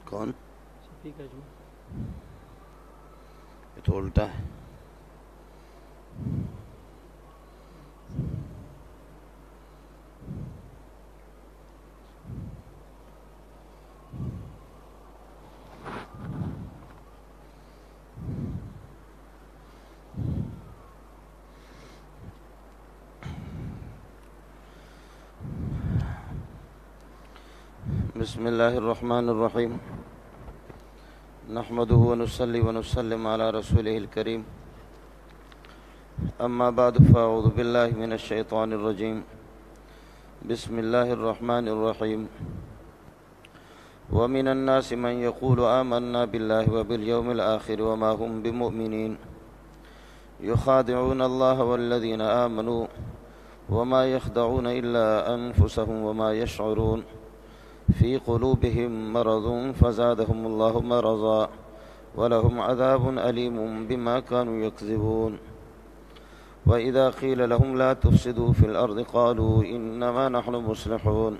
کون؟ یہ تو الٹا ہے. بسم اللہ الرحمن الرحیم. نحمده ونصلي ونسلم على رسوله الكريم. اما بعد فاعوذ باللہ من الشیطان الرجیم. بسم اللہ الرحمن الرحیم. ومن الناس من يقول آمنا بالله وباليوم الآخر وما هم بمؤمنين يخادعون الله والذين آمنوا وما يخدعون إلا أنفسهم وما يشعرون في قلوبهم مرض فزادهم الله مرضا ولهم عذاب أليم بما كانوا يكذبون. وإذا قيل لهم لا تفسدوا في الأرض قالوا إنما نحن مصلحون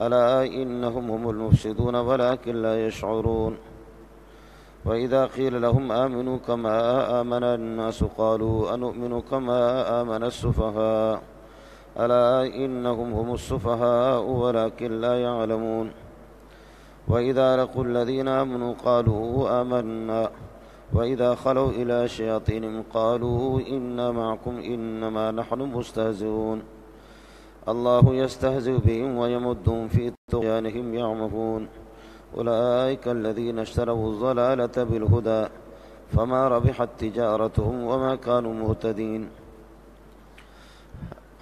ألا إنهم هم المفسدون ولكن لا يشعرون. وإذا قيل لهم آمنوا كما آمن الناس قالوا أنؤمن كما آمن السفهاء ألا إنهم هم السفهاء ولكن لا يعلمون. وإذا لقوا الذين آمنوا قالوا آمنا وإذا خلوا إلى شياطينهم قالوا إنا معكم إنما نحن مستهزئون الله يستهزئ بهم ويمدهم في طغيانهم يعمهون. أولئك الذين اشتروا الضلالة بالهدى فما ربحت تجارتهم وما كانوا مهتدين.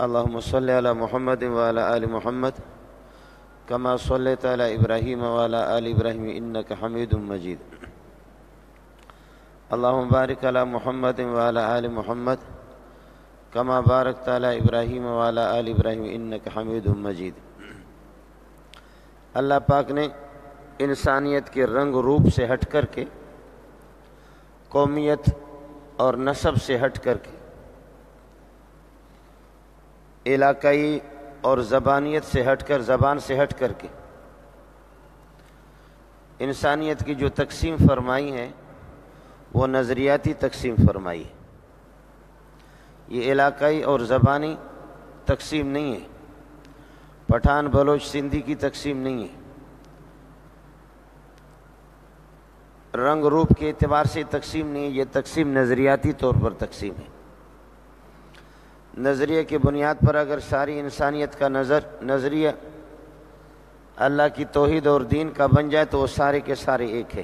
اللهم صل على محمد وعلى آل محمد كما صليت على إبراهيم وعلى آل إبراهيم إنك حميد مجيد. اللهم بارك على محمد وعلى آل محمد كما باركت على إبراهيم وعلى آل إبراهيم إنك حميد مجيد. اللہ پاک نے انسانیت کے رنگ روپ سے ہٹ کر کے، قومیت اور نسب سے ہٹ کر کے، علاقائی اور زبانیت سے ہٹ کر، زبان سے ہٹ کر کے انسانیت کی جو تقسیم فرمائی ہے وہ نظریاتی تقسیم فرمائی ہے. یہ علاقائی اور زبانی تقسیم نہیں ہے، پٹھان بلوچ سندھی کی تقسیم نہیں ہے، رنگ روپ کے اعتبار سے تقسیم نہیں ہے. یہ تقسیم نظریاتی طور پر تقسیم ہے. نظریے کی بنیاد پر اگر ساری انسانیت کا نظریہ اللہ کی توحید اور دین کا بن جائے تو وہ سارے کے سارے ایک ہے.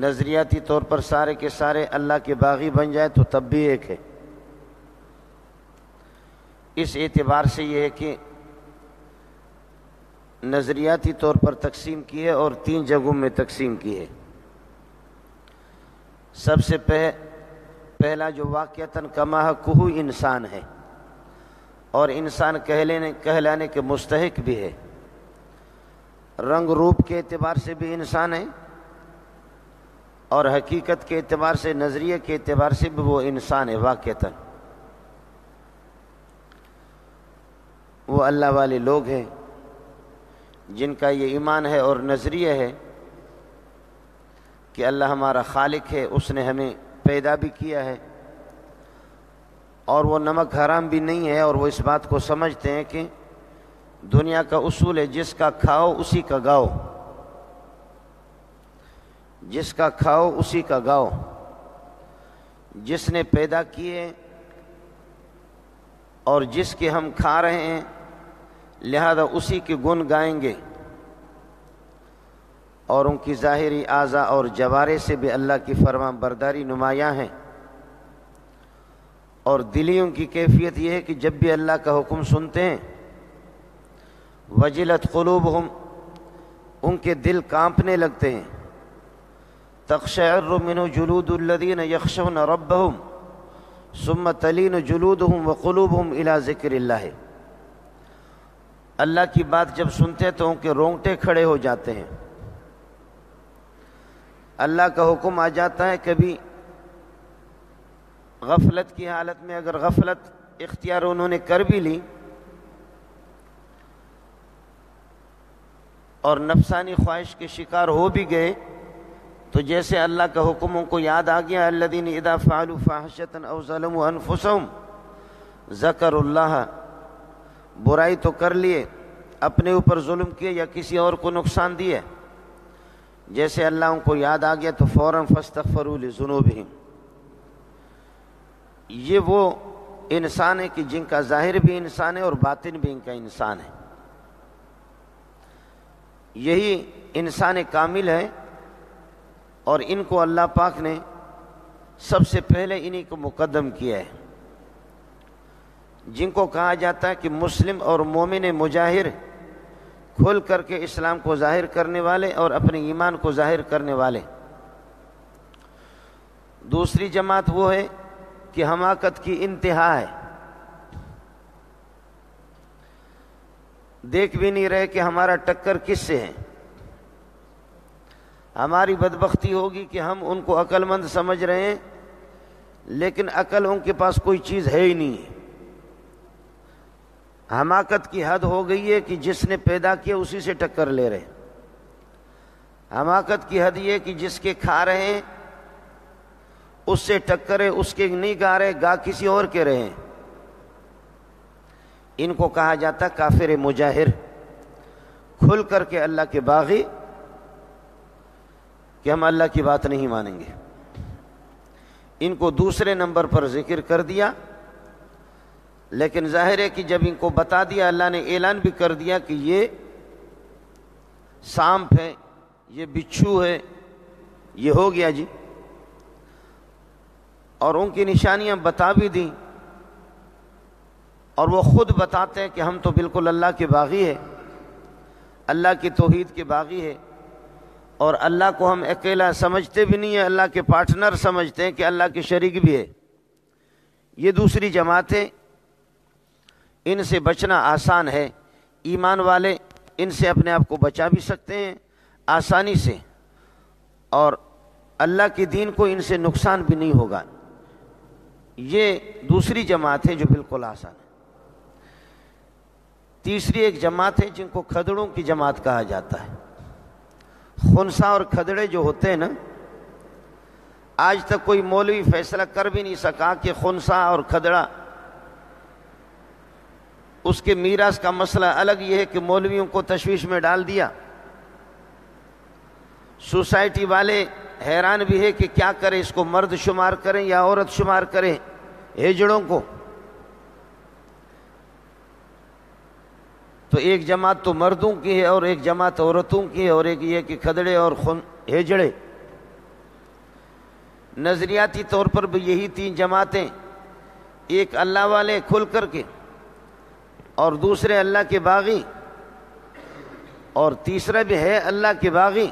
نظریاتی طور پر سارے کے سارے اللہ کے باغی بن جائے تو تب بھی ایک ہے. اس اعتبار سے یہ ہے کہ نظریاتی طور پر تقسیم کی ہے اور 3 جگہوں میں تقسیم کی ہے. سب سے پہلا جو واقعتاً کما حقہ انسان ہے اور انسان کہلانے کے مستحق بھی ہے. رنگ روپ کے اعتبار سے بھی انسان ہے اور حقیقت کے اعتبار سے، نظریے کے اعتبار سے بھی وہ انسان ہے. واقعتاً وہ اللہ والے لوگ ہیں جن کا یہ ایمان ہے اور نظریہ ہے کہ اللہ ہمارا خالق ہے، اس نے ہمیں پیدا بھی کیا ہے اور وہ نمک حرام بھی نہیں ہے. اور وہ اس بات کو سمجھتے ہیں کہ دنیا کا اصول ہے جس کا کھاؤ اسی کا گاؤ، جس کا کھاؤ اسی کا گاؤ. جس نے پیدا کیے اور جس کے ہم کھا رہے ہیں لہذا اسی کے گن گائیں گے. اور ان کی ظاہری اعضاء اور جوارے سے بھی اللہ کی فرمان برداری نمایاں ہیں. اور دلیوں کی کیفیت یہ ہے کہ جب بھی اللہ کا حکم سنتے ہیں وجلت قلوبہم، ان کے دل کانپنے لگتے ہیں. تقشعر منہ جلود الذین یخشون ربہم ثم تلین جلودہم وقلوبہم الی ذکر اللہ. اللہ کی بات جب سنتے ہیں تو ان کے رونگٹے کھڑے ہو جاتے ہیں. اللہ کا حکم آ جاتا ہے، کبھی غفلت کی حالت میں اگر غفلت اختیار انہوں نے کر بھی لی اور نفسانی خواہش کے شکار ہو بھی گئے تو جیسے اللہ کا حکم ان کو یاد آ گیا، الذین اذا فعلوا فاحشۃ او ظلموا انفسهم ذکروا اللہ، برائی تو کر لیے، اپنے اوپر ظلم کیے یا کسی اور کو نقصان دیے، جیسے اللہ ان کو یاد آ گیا تو فوراً فاستغفروا لذنوبہم۔ یہ وہ انسان ہے کہ جن کا ظاہر بھی انسان ہے اور باطن بھی ان کا انسان ہے، یہی انسان کامل ہے، اور ان کو اللہ پاک نے سب سے پہلے انہی کو مقدم کیا ہے، جن کو کہا جاتا ہے کہ مسلم اور مومن مجاہر، کھل کر کے اسلام کو ظاہر کرنے والے اور اپنے ایمان کو ظاہر کرنے والے۔ دوسری جماعت وہ ہے کہ حماقت کی انتہا ہے، دیکھ بھی نہیں رہے کہ ہمارا ٹکر کس سے ہے۔ ہماری بدبختی ہوگی کہ ہم ان کو عقل مند سمجھ رہے ہیں، لیکن عقل ان کے پاس کوئی چیز ہے ہی نہیں ہے۔ حماقت کی حد ہو گئی ہے کہ جس نے پیدا کیا اسی سے ٹکر لے رہے۔ حماقت کی حد یہ کہ جس کے کھا رہے ہیں اس سے ٹکر ہے، اس کے نہیں گا رہے، گا کسی اور کے رہے ہیں۔ ان کو کہا جاتا کافر مجاہر، کھل کر کے اللہ کے باغی، کہ ہم اللہ کی بات نہیں مانیں گے۔ ان کو دوسرے نمبر پر ذکر کر دیا، لیکن ظاہر ہے کہ جب ان کو بتا دیا، اللہ نے اعلان بھی کر دیا کہ یہ سانپ ہے، یہ بچھو ہے، یہ ہو گیا جی، اور ان کی نشانیاں بتا بھی دیں، اور وہ خود بتاتے ہیں کہ ہم تو بالکل اللہ کے باغی ہیں، اللہ کی توحید کے باغی ہے، اور اللہ کو ہم اکیلا سمجھتے بھی نہیں ہیں، اللہ کے پارٹنر سمجھتے ہیں کہ اللہ کے شریک بھی ہے۔ یہ دوسری جماعت ہے، ان سے بچنا آسان ہے، ایمان والے ان سے اپنے آپ کو بچا بھی سکتے ہیں آسانی سے، اور اللہ کے دین کو ان سے نقصان بھی نہیں ہوگا۔ یہ دوسری جماعت ہے جو بالکل آسان ہے۔ تیسری ایک جماعت ہے جن کو کھدڑوں کی جماعت کہا جاتا ہے۔ خنثی اور کھدڑے جو ہوتے ہیں نا، آج تک کوئی مولوی فیصلہ کر بھی نہیں سکا کہ خنثی اور کھدڑا، اس کے میراث کا مسئلہ الگ یہ ہے کہ مولویوں کو تشویش میں ڈال دیا۔ سوسائٹی والے حیران بھی ہے کہ کیا کریں، اس کو مرد شمار کریں یا عورت شمار کریں، ہجڑوں کو۔ تو ایک جماعت تو مردوں کی ہے اور ایک جماعت عورتوں کی ہے، اور ایک یہ کہ کھدڑے اور ہجڑے۔ نظریاتی طور پر بھی یہی تین جماعتیں، ایک اللہ والے کھل کر کے، اور دوسرے اللہ کے باغی، اور تیسرا بھی ہے اللہ کے باغی،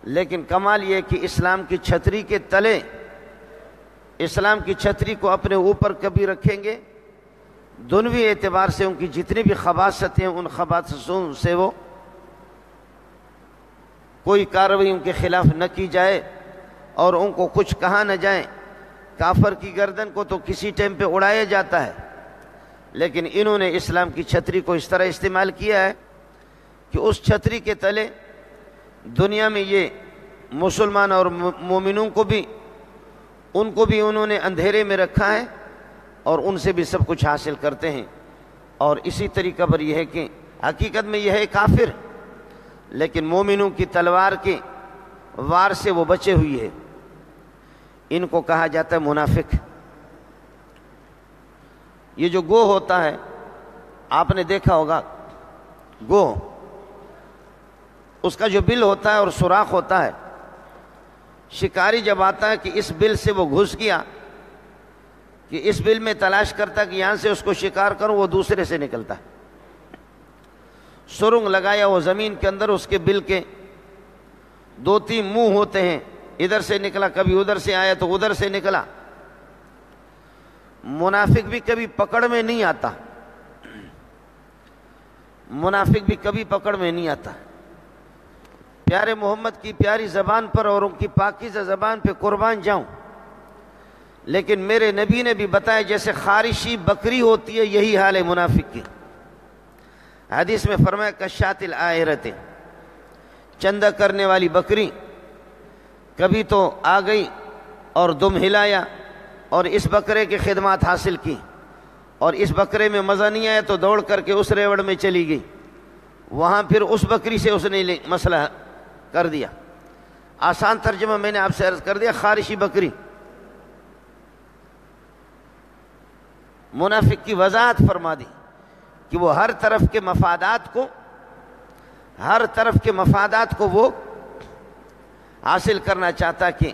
لیکن کمال یہ کہ اسلام کی چھتری کے تلے، اسلام کی چھتری کو اپنے اوپر کبھی رکھیں گے، دنوی اعتبار سے ان کی جتنی بھی خباثتیں ہیں، ان خباثتوں سے وہ کوئی کارروائی ان کے خلاف نہ کی جائے اور ان کو کچھ کہا نہ جائے۔ کافر کی گردن کو تو کسی ٹائم پہ اڑایا جاتا ہے، لیکن انہوں نے اسلام کی چھتری کو اس طرح استعمال کیا ہے کہ اس چھتری کے تلے دنیا میں یہ مسلمان اور مومنوں کو بھی، ان کو بھی انہوں نے اندھیرے میں رکھا ہے، اور ان سے بھی سب کچھ حاصل کرتے ہیں۔ اور اسی طریقہ پر یہ ہے کہ حقیقت میں یہ ہے کافر، لیکن مومنوں کی تلوار کے وار سے وہ بچے ہوئی ہے۔ ان کو کہا جاتا ہے منافق۔ یہ جو گو ہوتا ہے، آپ نے دیکھا ہوگا، گو، اس کا جو بل ہوتا ہے اور سوراخ ہوتا ہے، شکاری جب آتا ہے کہ اس بل سے وہ گھس گیا، کہ اس بل میں تلاش کرتا کہ یہاں سے اس کو شکار کروں، وہ دوسرے سے نکلتا ہے۔ سرنگ لگایا وہ زمین کے اندر، اس کے بل کے دو تین منہ ہوتے ہیں، ادھر سے نکلا، کبھی ادھر سے آیا تو ادھر سے نکلا۔ منافق بھی کبھی پکڑ میں نہیں آتا، منافق بھی کبھی پکڑ میں نہیں آتا۔ پیارے محمد کی پیاری زبان پر اور ان کی پاکیزہ زبان پہ قربان جاؤں، لیکن میرے نبی نے بھی بتایا جیسے خارشی بکری ہوتی ہے، یہی حال ہے منافق کی۔ حدیث میں فرمایا کشات العائرت، چندہ کرنے والی بکری کبھی تو آ گئی اور دم ہلایا اور اس بکرے کی خدمات حاصل کی، اور اس بکرے میں مزہ نہیں آیا تو دوڑ کر کے اس ریوڑ میں چلی گئی، وہاں پھر اس بکری سے اس نے مسئلہ کر دیا۔ آسان ترجمہ میں نے آپ سے عرض کر دیا، خارشی بکری۔ منافق کی وضاحت فرما دی کہ وہ ہر طرف کے مفادات کو وہ حاصل کرنا چاہتا کہ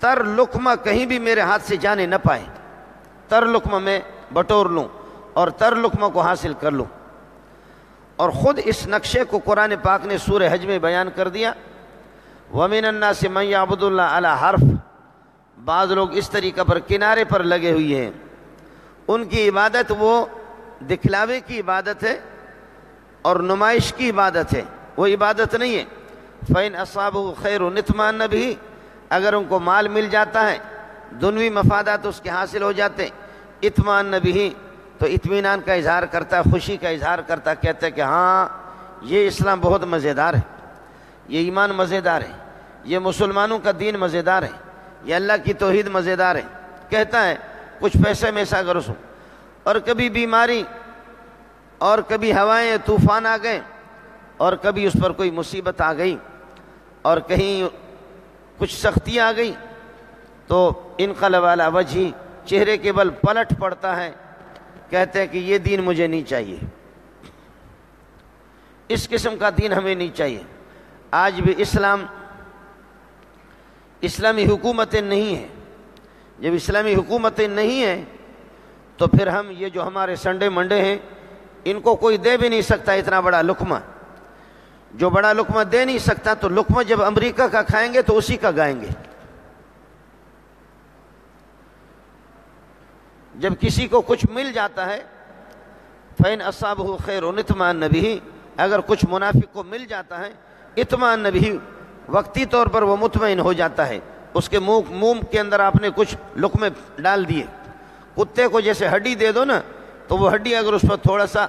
تر لقمہ کہیں بھی میرے ہاتھ سے جانے نہ پائے، تر لقمہ میں بٹور لوں اور تر لقمہ کو حاصل کر لوں۔ اور خود اس نقشے کو قرآن پاک نے سورہ حج میں بیان کر دیا، وَمِنَ النَّاسِ مَن يَعْبُدُ اللَّهَ عَلَى حَرْفٍ، بعض لوگ اس طریقہ پر کنارے پر لگے ہوئے ہیں، ان کی عبادت وہ دکھلاوے کی عبادت ہے اور نمائش کی عبادت ہے، وہ عبادت نہیں ہے۔ فَإِنْ أَصَابَهُ خَيْرٌ اطْمَأَنَّ بِهِ، اگر ان کو مال مل جاتا ہے، دنوی مفادات اس کے حاصل ہو جاتے، اطمئن بِهِ، تو اطمینان کا اظہار کرتا ہے، خوشی کا اظہار کرتا ہے، کہتا ہے کہ ہاں یہ اسلام بہت مزیدار ہے، یہ ایمان مزیدار ہے، یہ مسلمانوں کا دین مزیدار ہے، یہ اللہ کی توحید مزیدار ہے، کہتا ہے کچھ پیسے میں ایسا گرسوں۔ اور کبھی بیماری اور کبھی ہوائیں طوفان آ گئے اور کبھی اس پر کوئی مصیبت آ گئی اور کہیں کچھ سختی آ گئی تو انقلب علی وجہی، چہرے کے بل پلٹ پڑتا ہے، کہتے ہیں کہ یہ دین مجھے نہیں چاہیے، اس قسم کا دین ہمیں نہیں چاہیے۔ آج بھی اسلامی حکومتیں نہیں ہیں، جب اسلامی حکومتیں نہیں ہیں تو پھر ہم یہ جو ہمارے سنڈے منڈے ہیں ان کو کوئی دے بھی نہیں سکتا اتنا بڑا لقمہ، جو بڑا لقمہ دے نہیں سکتا تو لقمہ جب امریکہ کا کھائیں گے تو اسی کا گائیں گے۔ جب کسی کو کچھ مل جاتا ہے فَإِنْ أَصَابَهُ خَيْرٌ اطْمَأَنَّ بِهِ، اگر کچھ منافق کو مل جاتا ہے اطمئن بِهِ، وقتی طور پر وہ مطمئن ہو جاتا ہے، اس کے منہ کے اندر آپ نے کچھ لقمے ڈال دیے، کتے کو جیسے ہڈی دے دو نا تو وہ ہڈی اگر اس پر تھوڑا سا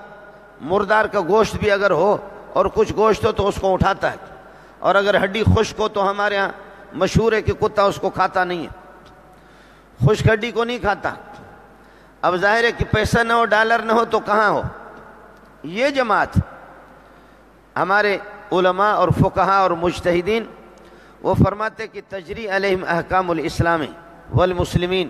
مردار کا گوشت بھی اگر ہو اور کچھ گوشت ہو تو اس کو اٹھاتا ہے، اور اگر ہڈی خشک ہو تو ہمارے ہاں مشہور ہے کہ کتا اس کو کھاتا نہیں ہے، خشک ہڈی کو نہیں کھاتا۔ اب ظاہر ہے کہ پیسہ نہ ہو، ڈالر نہ ہو تو کہاں ہو؟ یہ جماعت ہمارے علماء اور فقہاء اور مجتہدین وہ فرماتے کہ تجری علیہم احکام الاسلام والمسلمین،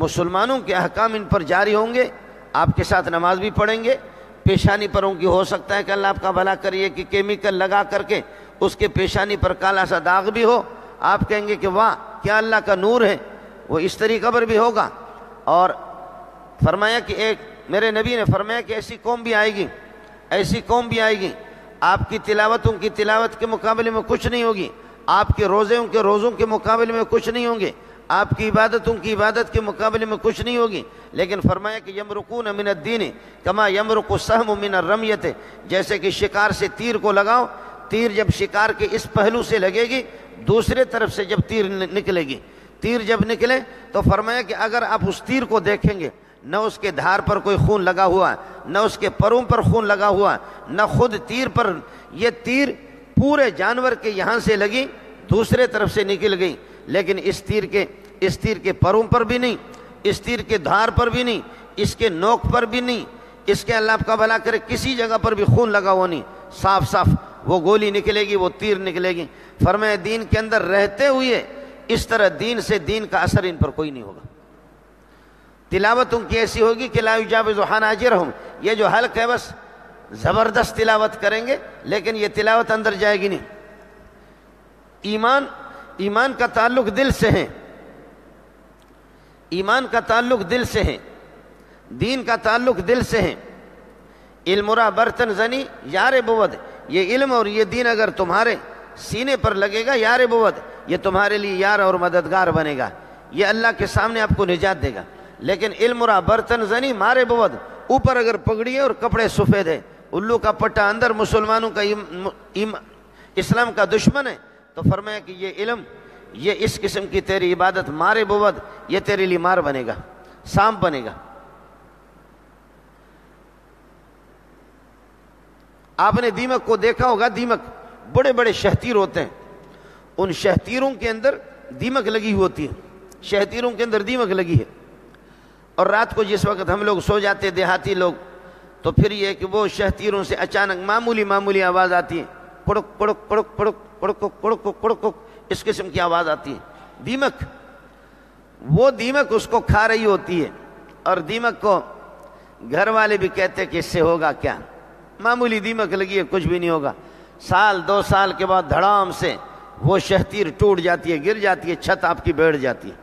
مسلمانوں کے احکام ان پر جاری ہوں گے، آپ کے ساتھ نماز بھی پڑھیں گے، پیشانی پر ان کی ہو سکتا ہے کہ اللہ آپ کا بھلا کریے کہ کیمیکل لگا کر کے اس کے پیشانی پر کالا سا داغ بھی ہو، آپ کہیں گے کہ واہ کیا اللہ کا نور ہے، وہ اس طریقہ پر بھی ہوگا۔ اور فرمایا کہ میرے نبی نے فرمایا کہ ایسی قوم بھی آئے گی آپ کی تلاوت ان کی تلاوت کے مقابلے میں کچھ نہیں ہوگی، آپ کے روزے ان کے روزوں کے مقابلے میں کچھ نہیں ہوں گے، آپ کی عبادت ان کی عبادت کے مقابلے میں کچھ نہیں ہوگی، لیکن فرمایا کہ یمرقون من الدین کما یمرق السہم من الرمیۃ، جیسے کہ شکار سے تیر کو لگاؤ، تیر جب شکار کے اس پہلو سے لگے گی دوسرے طرف سے جب تیر نکلے گی، تیر جب نکلے تو فرمایا کہ اگر آپ اس تیر کو دیکھیں گے نہ اس کے دھار پر کوئی خون لگا ہوا، نہ اس کے پروں پر خون لگا ہوا، نہ خود تیر پر، یہ تیر پورے جانور کے یہاں سے لگی دوسرے طرف سے نکل گئی، لیکن اس تیر کے پروں پر بھی نہیں، اس تیر کے دھار پر بھی نہیں، اس کے نوک پر بھی نہیں، اس کے اللہ کا بھلا کرے کسی جگہ پر بھی خون لگا ہوا نہیں، صاف صاف وہ گولی نکلے گی، وہ تیر نکلے گی۔ فرمایا دین کے اندر رہتے ہوئے اس طرح دین کا اثر ان پر کوئی نہیں ہوگا۔ تلاوت ان کی ایسی ہوگی کہ لا یجاوز حناجرہم، یہ جو حلق ہے بس زبردست تلاوت کریں گے لیکن یہ تلاوت اندر جائے گی نہیں۔ ایمان کا تعلق دل سے ہے، ایمان کا تعلق دل سے ہے، دین کا تعلق دل سے ہے۔ علم را برتن زنی یار بود، یہ علم اور یہ دین اگر تمہارے سینے پر لگے گا یار بود، یہ تمہارے لیے یار اور مددگار بنے گا، یہ اللہ کے سامنے آپ کو نجات دے گا۔ لیکن علم را برتن زنی مارے بود، اوپر اگر پگڑی ہے اور کپڑے سفید ہے، الو کا پٹا اندر، مسلمانوں کا اسلام کا دشمن ہے، تو فرمایا کہ یہ علم، یہ اس قسم کی تیری عبادت مارے بود، یہ تیرے لیے مار بنے گا، سانپ بنے گا۔ آپ نے دیمک کو دیکھا ہوگا، دیمک بڑے بڑے شہتیر ہوتے ہیں، ان شہتیروں کے اندر دیمک لگی ہوتی ہے، شہتیروں کے اندر دیمک لگی ہے، اور رات کو جس وقت ہم لوگ سو جاتے دیہاتی لوگ، تو پھر یہ کہ وہ شہتیروں سے اچانک معمولی آواز آتی ہے، پڑک پڑک پڑک پڑک پڑک پڑک پڑک، اس قسم کی آواز آتی ہے، دیمک، وہ دیمک اس کو کھا رہی ہوتی ہے، اور دیمک کو گھر والے بھی کہتے کہ اس سے ہوگا کیا، معمولی دیمک لگی ہے، کچھ بھی نہیں ہوگا۔ سال 2 سال کے بعد دھڑام سے وہ شہتیر ٹوٹ جاتی ہے، گر جاتی ہے، چھت آپ کی بیٹھ جاتی ہے۔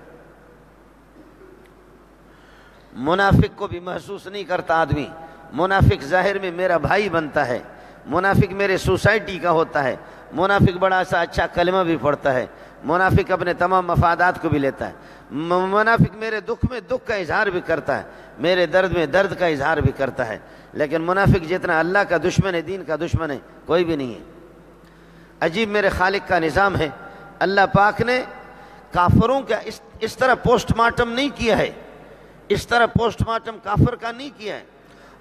منافق کو بھی محسوس نہیں کرتا آدمی، منافق ظاہر میں میرا بھائی بنتا ہے، منافق میرے سوسائٹی کا ہوتا ہے، منافق بڑا سا اچھا کلمہ بھی پڑھتا ہے، منافق اپنے تمام مفادات کو بھی لیتا ہے، منافق میرے دکھ میں دکھ کا اظہار بھی کرتا ہے، میرے درد میں درد کا اظہار بھی کرتا ہے، لیکن منافق جتنا اللہ کا دشمن ہے، دین کا دشمن ہے، کوئی بھی نہیں ہے۔ عجیب میرے خالق کا نظام ہے، اللہ پاک نے کافروں کا اس طرح پوسٹ مارٹم نہیں کیا ہے، اس طرح پوسٹ مارٹم کافر کا نہیں کیا ہے،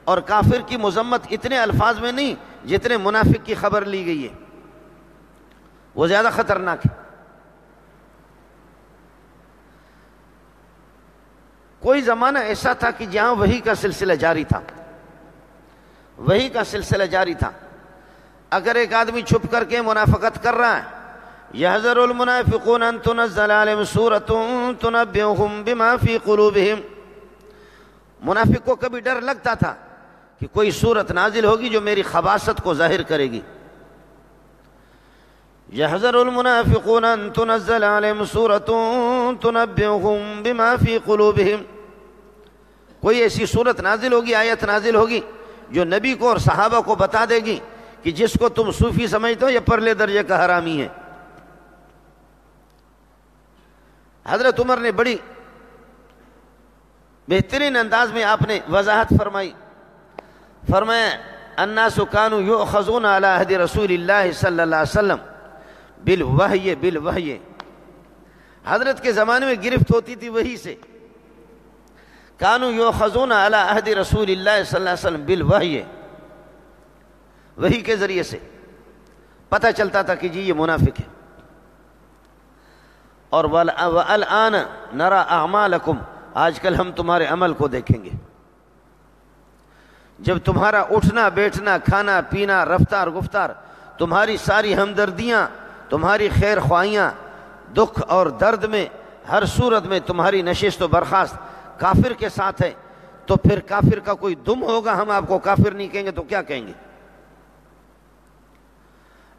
اور کافر کی مذمت اتنے الفاظ میں نہیں جتنے منافق کی خبر لی گئی ہے، وہ زیادہ خطرناک ہے۔ کوئی زمانہ ایسا تھا کہ جہاں وحی کا سلسلہ جاری تھا، وحی کا سلسلہ جاری تھا، اگر ایک آدمی چھپ کر کے منافقت کر رہا ہے، يَحْذَرُ الْمُنَافِقُونَ أَن تُنَزَّلَ عَلَيْهِمْ سُورَةٌ تُنَبِّئُهُم بِمَا فِي قُلُوبِهِمْ، منافق کو کبھی ڈر لگتا تھا کہ کوئی سورت نازل ہوگی جو میری خباثت کو ظاہر کرے گی۔ يَحْذَرُ الْمُنَافِقُونَ أَن تُنَزَّلَ عَلَيْهِمْ سُورَةٌ تُنَبِّئُهُم بِمَا فِي قُلُوبِهِمْ، کوئی ایسی سورت نازل ہوگی، آیت نازل ہوگی جو نبی کو اور صحابہ کو بتا دے گی کہ جس کو تم صوفی سمجھتے ہو یہ پرلے درجے کا حرامی ہے۔ حضرت عمر نے بڑی بہترین انداز میں آپ نے وضاحت فرمائی، فرمایا الناس كانوا يؤخذون على عهد رسول اللہ صلی اللہ علیہ وسلم بالوحی، حضرت کے زمانے میں گرفت ہوتی تھی وحی سے، كانوا يؤخذون على عهد رسول اللہ صلی اللہ علیہ وسلم بالوحی، وحی کے ذریعے سے پتہ چلتا تھا کہ جی یہ منافق ہے۔ اور وَالْآنَ نَرَى أَعْمَالَكُمْ، آج کل ہم تمہارے عمل کو دیکھیں گے، جب تمہارا اٹھنا بیٹھنا کھانا پینا رفتار گفتار، تمہاری ساری ہمدردیاں، تمہاری خیر خواہیاں، دکھ اور درد میں ہر صورت میں تمہاری نشست و برخاست کافر کے ساتھ ہے، تو پھر کافر کا کوئی دم ہوگا ہم آپ کو کافر نہیں کہیں گے تو کیا کہیں گے؟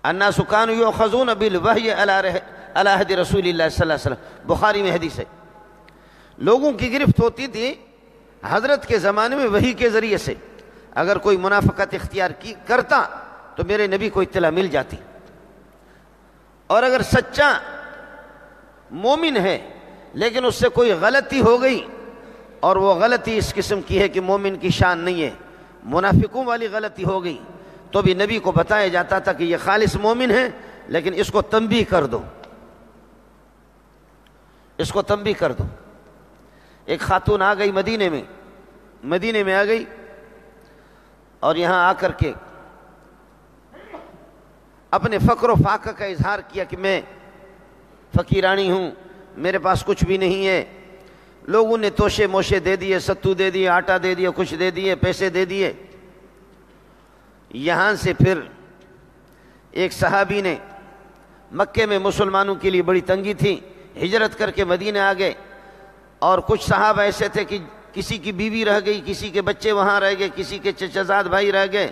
الناس كانوا يؤخذون بالوحی علی عہد رسول اللہ صلی اللہ علیہ وسلم، بخاری میں حدیث ہے، لوگوں کی گرفت ہوتی تھی حضرت کے زمانے میں وحی کے ذریعے سے، اگر کوئی منافقت اختیار کرتا تو میرے نبی کو اطلاع مل جاتی، اور اگر سچا مومن ہے لیکن اس سے کوئی غلطی ہو گئی، اور وہ غلطی اس قسم کی ہے کہ مومن کی شان نہیں ہے، منافقوں والی غلطی ہو گئی، تو بھی نبی کو بتایا جاتا تھا کہ یہ خالص مومن ہے لیکن اس کو تنبیہ کر دو، اس کو تنبیہ کر دو۔ ایک خاتون آ گئی مدینے میں آ گئی، اور یہاں آ کر کے اپنے فقر و فاقہ کا اظہار کیا کہ میں فقیرانی ہوں، میرے پاس کچھ بھی نہیں ہے، لوگوں نے توشے موشے دے دیے، ستو دے دیے، آٹا دے دیے، کچھ دے دیے، پیسے دے دیے۔ یہاں سے پھر ایک صحابی نے، مکے میں مسلمانوں کے لیے بڑی تنگی تھی، ہجرت کر کے مدینے آ گئے، اور کچھ صحابہ ایسے تھے کہ کسی کی بیوی رہ گئی، کسی کے بچے وہاں رہ گئے، کسی کے چچازاد بھائی رہ گئے،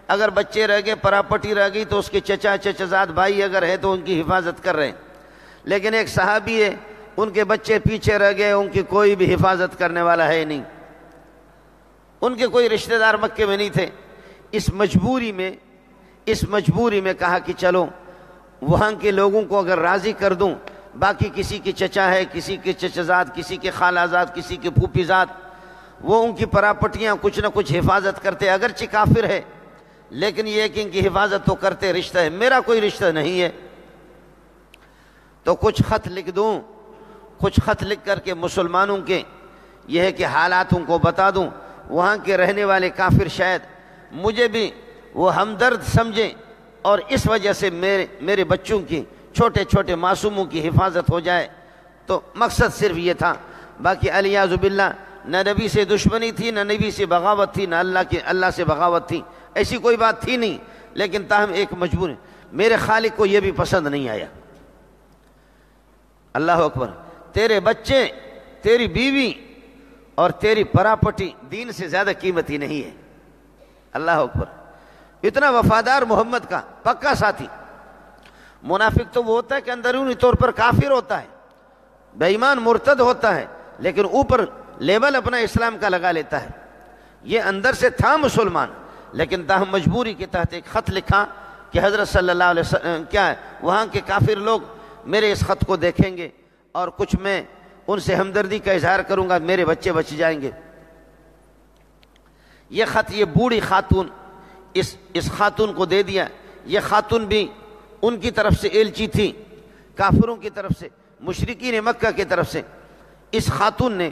اگر بچے رہ گئے پراپرٹی رہ گئی تو اس کے چچازاد بھائی اگر ہے تو ان کی حفاظت کر رہے ہیں، لیکن ایک صحابی ہے ان کے بچے پیچھے رہ گئے، ان کی کوئی بھی حفاظت کرنے والا ہے نہیں، ان کے کوئی رشتہ دار مکے میں نہیں تھے۔ اس مجبوری میں کہا کہ چلو وہاں کے لوگوں کو اگر راضی کر دوں، باقی کسی کی چچا ہے، کسی کے چچازاد، کسی کے خالازاد، کسی کے پھوپھیزاد، وہ ان کی پراپرٹیاں کچھ نہ کچھ حفاظت کرتے، اگرچہ کافر ہے لیکن یہ کہ ان کی حفاظت تو کرتے، رشتہ ہے، میرا کوئی رشتہ نہیں ہے، تو کچھ خط لکھ دوں، کچھ خط لکھ کر کے مسلمانوں کے یہ ہے کہ حالات ان کو بتا دوں، وہاں کے رہنے والے کافر شاید مجھے بھی وہ ہمدرد سمجھیں اور اس وجہ سے میرے بچوں کی چھوٹے چھوٹے معصوموں کی حفاظت ہو جائے. تو مقصد صرف یہ تھا. باقی علیاذ باللہ نہ نبی سے دشمنی تھی، نہ نبی سے بغاوت تھی، نہ اللہ سے بغاوت تھی، ایسی کوئی بات تھی نہیں. لیکن تاہم ایک مجبوری، میرے خالق کو یہ بھی پسند نہیں آیا. اللہ اکبر. تیرے بچے، تیری بیوی اور تیری پراپرٹی دین سے زیادہ قیمتی نہیں ہے. اللہ اکبر. اتنا وفادار محمد کا پکا ساتھی. منافق تو وہ ہوتا ہے کہ اندرونی طور پر کافر ہوتا ہے، بے ایمان مرتد ہوتا ہے، لیکن اوپر لیبل اپنا اسلام کا لگا لیتا ہے. یہ اندر سے تھا مسلمان، لیکن تاہم مجبوری کے تحت ایک خط لکھا کہ حضرت صلی اللہ علیہ وسلم کیا ہے، وہاں کے کافر لوگ میرے اس خط کو دیکھیں گے اور کچھ میں ان سے ہمدردی کا اظہار کروں گا، میرے بچے بچ جائیں گے. یہ خط یہ بوڑھی خاتون اس خاتون کو دے دیا. یہ خاتون بھی ان کی طرف سے ایلچی تھی، کافروں کی طرف سے، مشرکین مکہ کی طرف سے. اس خاتون نے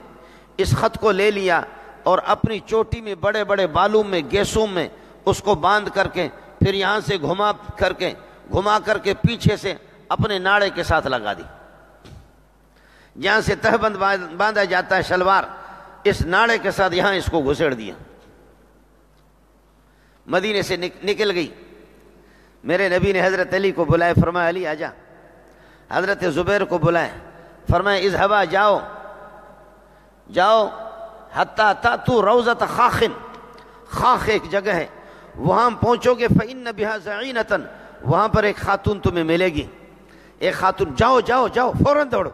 اس خط کو لے لیا اور اپنی چوٹی میں بڑے بڑے بالوں میں گیسوں میں اس کو باندھ کر کے پھر یہاں سے گھما کر کے پیچھے سے اپنے ناڑے کے ساتھ لگا دی. جہاں سے تہبند باندھا جاتا ہے شلوار، اس ناڑے کے ساتھ یہاں اس کو گھسیڑ دیا. مدینے سے نکل گئی. میرے نبی نے حضرت علی کو بلائے، فرمایا علی آجا. حضرت زبیر کو بلائے، فرمایا اذهبا جاؤ حتی تاتوا روضۃ خاخ. خاخ ایک جگہ ہے، وہاں پہنچو گے فإن بها زعینۃ، وہاں پر ایک خاتون تمہیں ملے گی. ایک خاتون. جاؤ فوراً دوڑو.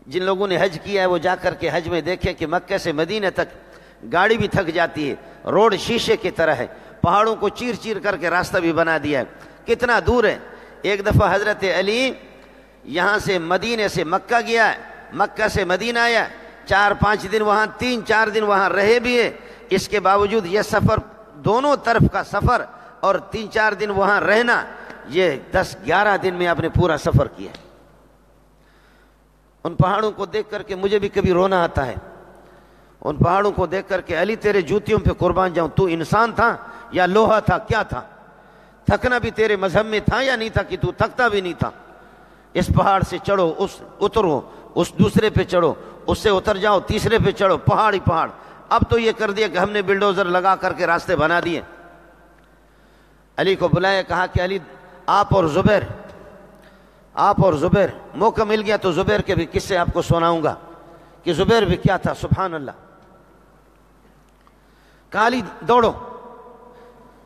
جن لوگوں نے حج کیا ہے وہ جا کر کے حج میں دیکھے کہ مکہ سے مدینہ تک گاڑی بھی تھک جاتی ہے، روڈ شیشے کی طرح ہے، پہاڑوں کو چیر کر کے راستہ بھی بنا دیا ہے. کتنا دور ہے. ایک دفعہ حضرت علی یہاں سے مدینے سے مکہ گیا ہے، مکہ سے مدینہ آیا، 4-5 دن وہاں، 3-4 دن وہاں رہے بھی ہے. اس کے باوجود یہ سفر، دونوں طرف کا سفر اور 3-4 دن وہاں رہنا، یہ 10-11 دن میں آپ نے پورا سفر کیا. ان پہاڑوں کو دیکھ کر کے مجھے بھی کبھی رونا آتا ہے. ان پہاڑوں کو دیکھ کر کے علی تیرے جوتیوں پہ قربان جاؤں، تو انسان تھا یا لوہا تھا، کیا تھا؟ تھکنا بھی تیرے مذہب میں تھا یا نہیں تھا کہ تو تھکتا بھی نہیں تھا؟ اس پہاڑ سے چڑھو، اترو، اس دوسرے پہ چڑھو، اس سے اتر جاؤ، تیسرے پہ چڑھو، پہاڑ ہی پہاڑ. اب تو یہ کر دیا کہ ہم نے بلڈوزر لگا کر کے راستے بنا دیے. علی کو بلایا، کہا کہ علی آپ اور زبیر موقع مل گیا تو زبیر کے بھی قصے آپ کو سناؤں گا کہ زبیر بھی کیا تھا. سبحان اللہ. کہا علی دوڑو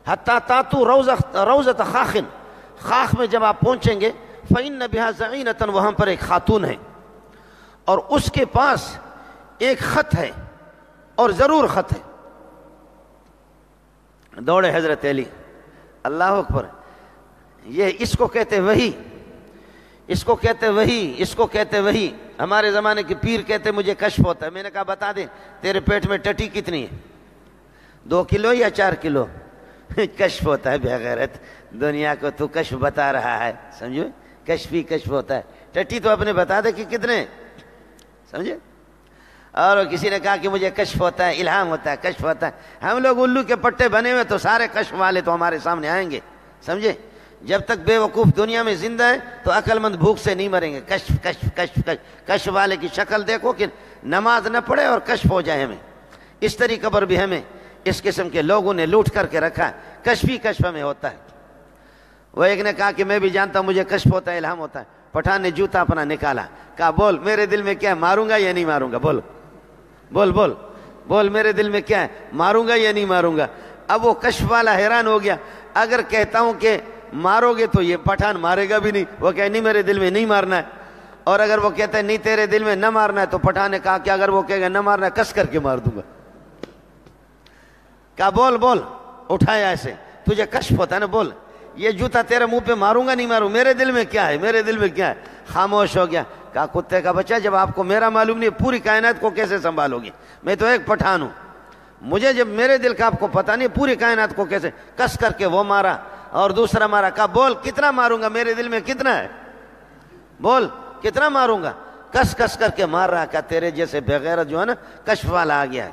حتی تاتوا روضۃ خاخ. خاخ میں جب آپ پہنچیں گے فإن بها زعینۃ، وہاں پر ایک خاتون ہے اور اس کے پاس ایک خط ہے، اور ضرور خط ہے. دوڑے حضرت علی. اللہ اکبر. یہ اس کو کہتے وحی، اس کو کہتے وحی. ہمارے زمانے کے پیر کہتے مجھے کشف ہوتا ہے. میں نے کہا بتا دے تیرے پیٹ میں ٹٹی کتنی ہے، 2 کلو یا 4 کلو؟ کشف ہوتا ہے بے غیرت. دنیا کو تو کشف بتا رہا ہے، سمجھو، کشف ہوتا ہے. ٹٹی تو اپنے بتا دے کہ کتنے، سمجھے. اور کسی نے کہا کہ مجھے کشف ہوتا ہے، الہام ہوتا ہے، کشف ہوتا ہے. ہم لوگ الو کے پٹے بنے ہوئے تو سارے کشف والے تو ہمارے سامنے آئیں گے، سمجھے. جب تک بے وقوف دنیا میں زندہ ہے تو عقل مند بھوک سے نہیں مریں گے. کشف والے کی شکل دیکھو کہ نماز نہ پڑھے اور کشف ہو جائے ہمیں. اس طریقے پر بھی ہمیں اس قسم کے لوگوں نے لوٹ کر کے رکھا ہے. کشف میں ہوتا ہے. وہ ایک نے کہا کہ میں بھی جانتا ہوں مجھے کشف ہوتا ہے، الہام ہوتا ہے. پٹھان نے جوتا اپنا نکالا، کہا بول میرے دل میں کیا ہے، ماروں گا یا نہیں ماروں گا؟ بول میرے دل میں کیا ہے، ماروں گا یا نہیں ماروں گا؟ اب وہ کشف والا حیران ہو گیا. اگر کہتا ہوں کہ مارو گے تو یہ پٹھان مارے گا بھی نہیں. وہ کہے نہیں میرے دل میں نہیں مارنا ہے. اور اگر وہ کہتا ہے نہیں تیرے دل میں نہ مارنا ہے تو پٹھان نے کہا کہ اگر وہ کہے گا نہ مارنا ہے کس کر کے مار دوں گا. کہا بول اٹھایا ایسے، تجھے کشف ہوتا ہے نا، بول یہ جوتا تیرے منہ پہ ماروں گا نہیں ماروں، میرے دل میں کیا ہے. خاموش ہو گیا. کہا کتے کا بچہ، جب آپ کو میرا معلوم نہیں پوری کائنات کو کیسے سنبھالو گی؟ میں تو ایک پٹھان ہوں، مجھے جب میرے دل کا آپ کو پتہ نہیں پوری کائنات کو کیسے. کس کر کے وہ مارا اور دوسرا مارا. کہا بول کتنا ماروں گا، میرے دل میں کتنا ہے، بول کتنا ماروں گا. کس کر کے مار رہا. کہا تیرے جیسے بغیرت جو ہے نا کشف والا آ گیا ہے.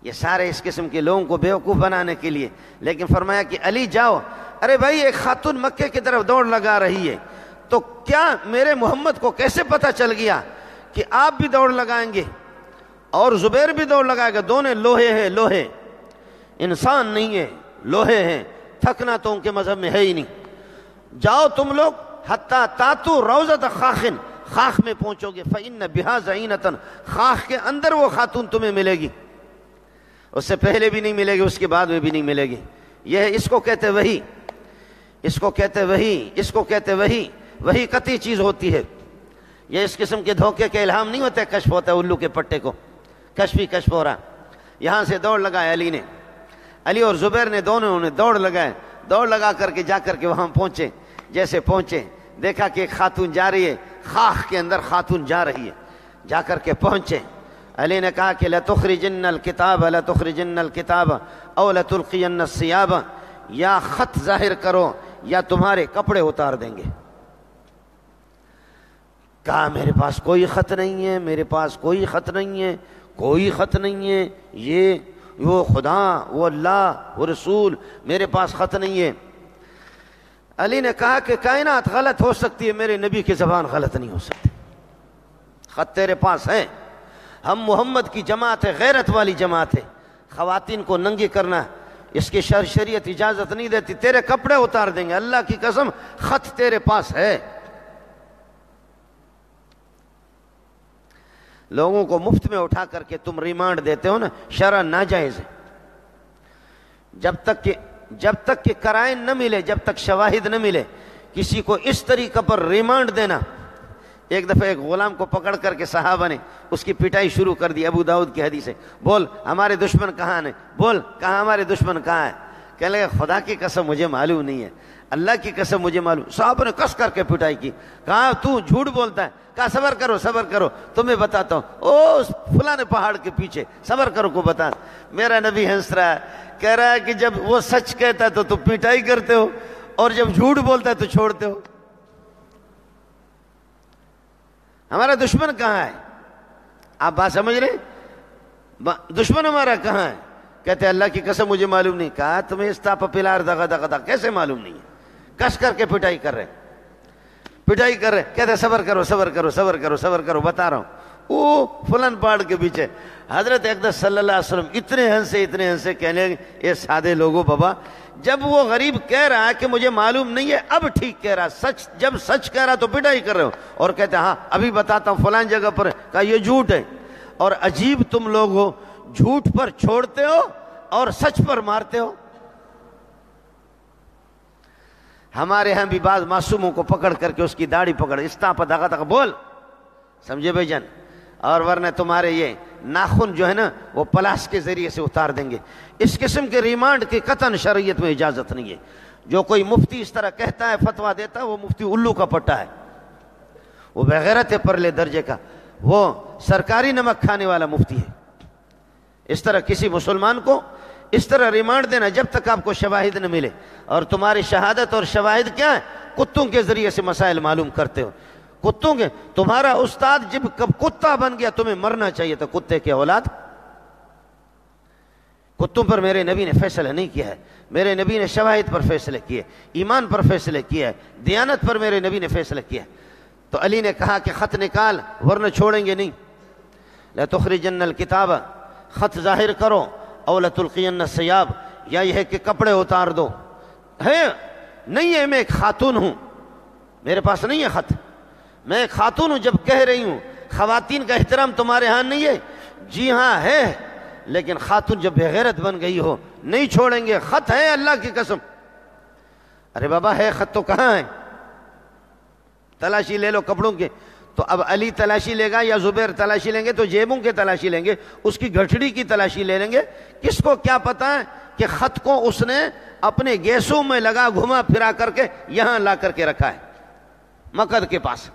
یہ سارے اس قسم کے لوگوں کو بیوقوف بنانے کے لیے. لیکن فرمایا کہ علی جاؤ. ارے بھائی ایک خاتون مکے کی طرف دوڑ لگا رہی ہے, تو کیا میرے محمد کو کیسے پتہ چل گیا کہ آپ بھی دوڑ لگائیں گے اور زبیر بھی دوڑ لگائے گا؟ دونوں لوہے ہیں, لوہے, انسان نہیں ہے, لوہے ہیں. تھکنا تو ان کے مذہب میں ہے ہی نہیں. جاؤ تم لوگ حتیٰ تاتو روضۃ خاخن, خاخ میں پہنچو گے. فإن بہا زعینۃ, خاخ کے اندر وہ خاتون تمہیں ملے گی. اس سے پہلے بھی نہیں ملے گی, اس کے بعد میں بھی نہیں ملے گی. یہ اس کو کہتے وحی, اس کو کہتے وحی, اس کو کہتے وحی. وحی قطعی چیز ہوتی ہے. یہ اس قسم کے دھوکے کے الہام نہیں ہوتے, کشف ہوتا ہے الو کے پٹے کو, کشف ہو رہا. یہاں سے دوڑ لگائے علی نے, علی اور زبیر نے دونوں نے دوڑ لگائے. دوڑ لگا کر کے جا کر کے وہاں پہنچے. جیسے پہنچے دیکھا کہ ایک خاتون جا رہی ہے, خاخ کے اندر خاتون جا رہی ہے. جا کر کے پہنچے, علی نے کہا کہ لَتُخْرِجِنَّ الْكِتَابَ لَتُخْرِجِنَّ الْكِتَابَ أَوْ لَتُلْقِيَنَّ الثِّيَابَ, یا خط ظاہر کرو یا تمہارے کپڑے اتار دیں گے. کہا میرے پاس کوئی خط نہیں ہے, میرے پاس کوئی خط نہیں ہے, کوئی خط نہیں ہے. یہ وہ خدا, وہ اللہ, وہ رسول, میرے پاس خط نہیں ہے. علی نے کہا کہ کائنات غلط ہو سکتی ہے, میرے نبی کی زبان غلط نہیں ہو سکتی. خط تیرے پاس ہے. ہم محمد کی جماعت ہے, غیرت والی جماعت ہے. خواتین کو ننگی کرنا اس کی شریعت اجازت نہیں دیتی. تیرے کپڑے اتار دیں گے, اللہ کی قسم خط تیرے پاس ہے. لوگوں کو مفت میں اٹھا کر کے تم ریمانڈ دیتے ہو نا, شرع ناجائز ہے. جب تک کہ قرائن نہ ملے, جب تک شواہد نہ ملے, کسی کو اس طریقہ پر ریمانڈ دینا. ایک دفعہ ایک غلام کو پکڑ کر کے صحابہ نے اس کی پٹائی شروع کر دی. ابو داؤد کی حدیث ہے, بول ہمارے دشمن کہاں ہیں, بول کہاں ہمارے دشمن کہاں ہیں. کہنے لگے خدا کی قسم مجھے معلوم نہیں ہے, اللہ کی قسم مجھے معلوم. صحابہ نے کس کر کے پٹائی کی. کہا تو جھوٹ بولتا ہے. کہا صبر کرو, صبر کرو, تمہیں بتاتا ہوں. او فلاں پہاڑ کے پیچھے, صبر کرو کو بتا. میرا نبی ہنس رہا ہے, کہہ رہا ہے کہ جب وہ سچ کہتا ہے تو تم پٹائی کرتے ہو, اور جب جھوٹ بولتا ہے تو چھوڑتے ہو. ہمارا دشمن کہاں ہے؟ آپ بات سمجھ رہے؟ دشمن ہمارا کہاں ہے؟ کہتے اللہ کی قسم مجھے معلوم نہیں. کہا تمہیں استاپ پلار دغا دغا دغا کیسے معلوم نہیں ہے؟ کس کر کے پٹائی کر رہے, پٹائی کر رہے. کہتے صبر کرو, صبر کرو, صبر کرو, صبر کرو, بتا رہا ہوں. وہ فلان پہاڑ کے پیچھے حضرت اقدس صلی اللہ علیہ وسلم اتنے ہنسے کہنے لگے, یہ سادے لوگوں بابا, جب وہ غریب کہہ رہا ہے کہ مجھے معلوم نہیں ہے, اب ٹھیک کہہ رہا, سچ جب سچ کہہ رہا تو پٹائی کر رہے ہو. اور کہتے ہاں ابھی بتاتا ہوں فلان جگہ پر. کہا یہ جھوٹ ہے. اور عجیب تم لوگ ہو, جھوٹ پر چھوڑتے ہو اور سچ پر مارتے ہو. ہمارے ہاں بھی بعض معصوموں کو پکڑ کر کے اس کی داڑھی پکڑ, استاپ دغا دغا بول, سمجھے بھائی جان, اور ورنہ تمہارے یہ ناخن جو ہے نا وہ پلاس کے ذریعے سے اتار دیں گے. اس قسم کے ریمانڈ کی قطعاً شریعت میں اجازت نہیں ہے. جو کوئی مفتی اس طرح کہتا ہے, فتویٰ دیتا ہے, وہ مفتی الو کا پٹا ہے, وہ بغیرت پرلے درجے کا, وہ سرکاری نمک کھانے والا مفتی ہے. اس طرح کسی مسلمان کو اس طرح ریمانڈ دینا جب تک آپ کو شواہد نہ ملے. اور تمہاری شہادت اور شواہد کیا ہے؟ کتوں کے ذریعے سے مسائل معلوم کرتے ہو. کتوں کے, تمہارا استاد جب کتا بن گیا تمہیں مرنا چاہیے تھا, کتے کے اولاد. کتوں پر میرے نبی نے فیصلہ نہیں کیا ہے, میرے نبی نے شواہد پر فیصلے کیے, ایمان پر فیصلے کیا ہے, دیانت پر میرے نبی نے فیصلہ کیا ہے. تو علی نے کہا کہ خط نکال ورنہ چھوڑیں گے نہیں. لَتُخْرِجَنَّ الْكِتَابَ, خط ظاہر کرو, اَوْ لَتُلْقِيَنَّ الثِّيَابَ, یا یہ ہے کہ کپڑے اتار دو. ہے نہیں ہے, میں ایک خاتون ہوں, میرے پاس نہیں ہے خط, میں ایک خاتون ہوں. جب کہہ رہی ہوں خواتین کا احترام تمہارے ہاں نہیں ہے, جی ہاں ہے, لیکن خاتون جب بغیرت بن گئی ہو نہیں چھوڑیں گے. خط ہے اللہ کی قسم. ارے بابا ہے خط تو کہاں ہے؟ تلاشی لے لو کپڑوں کے. تو اب علی تلاشی لے گا یا زبیر تلاشی لیں گے؟ تو جیبوں کے تلاشی لیں گے, اس کی گھٹڑی کی تلاشی لے لیں گے. کس کو کیا پتا ہے کہ خط کو اس نے اپنے گیسوں میں لگا گھما پھرا کر کے یہاں لا کر کے رکھا ہے مقد کے پاس.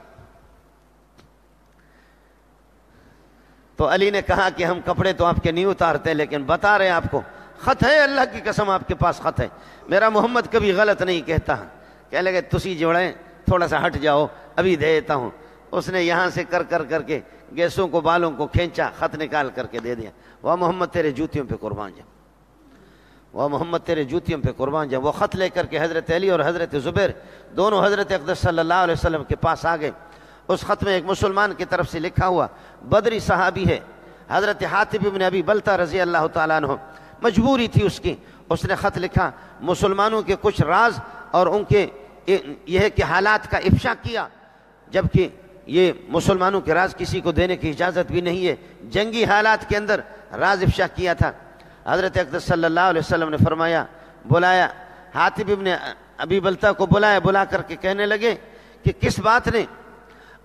تو علی نے کہا کہ ہم کپڑے تو آپ کے نہیں اتارتے, لیکن بتا رہے ہیں آپ کو خط ہے, اللہ کی قسم آپ کے پاس خط ہے. میرا محمد کبھی غلط نہیں کہتا. کہہ لگے تسی جوڑیں, تھوڑا سا ہٹ جاؤ, ابھی دے دیتا ہوں. اس نے یہاں سے کر کے گیسوں کو بالوں کو کھینچا, خط نکال کر کے دے دیا, وہ محمد تیرے جوتیوں پہ قربان جا, وہ محمد تیرے جوتیوں پہ قربان جا. وہ خط لے کر کے حضرت علی اور حضرت زبیر دونوں حضرت اقدس صلی اللہ علیہ وسلم کے پاس آ گئے. اس خط میں ایک مسلمان کی طرف سے لکھا ہوا, بدری صحابی ہے حضرت حاتب بن ابی بلتہ رضی اللہ تعالیٰ عنہ, مجبوری تھی اس کی, اس نے خط لکھا, مسلمانوں کے کچھ راز اور ان کے یہ کہ حالات کا افشا کیا, جبکہ یہ مسلمانوں کے راز کسی کو دینے کی اجازت بھی نہیں ہے. جنگی حالات کے اندر راز افشا کیا تھا. حضرت اقدس صلی اللہ علیہ وسلم نے فرمایا, بلایا حاتب ابن ابی بلتہ کو بلایا, بلا کر کے کہنے لگے کہ کس بات نے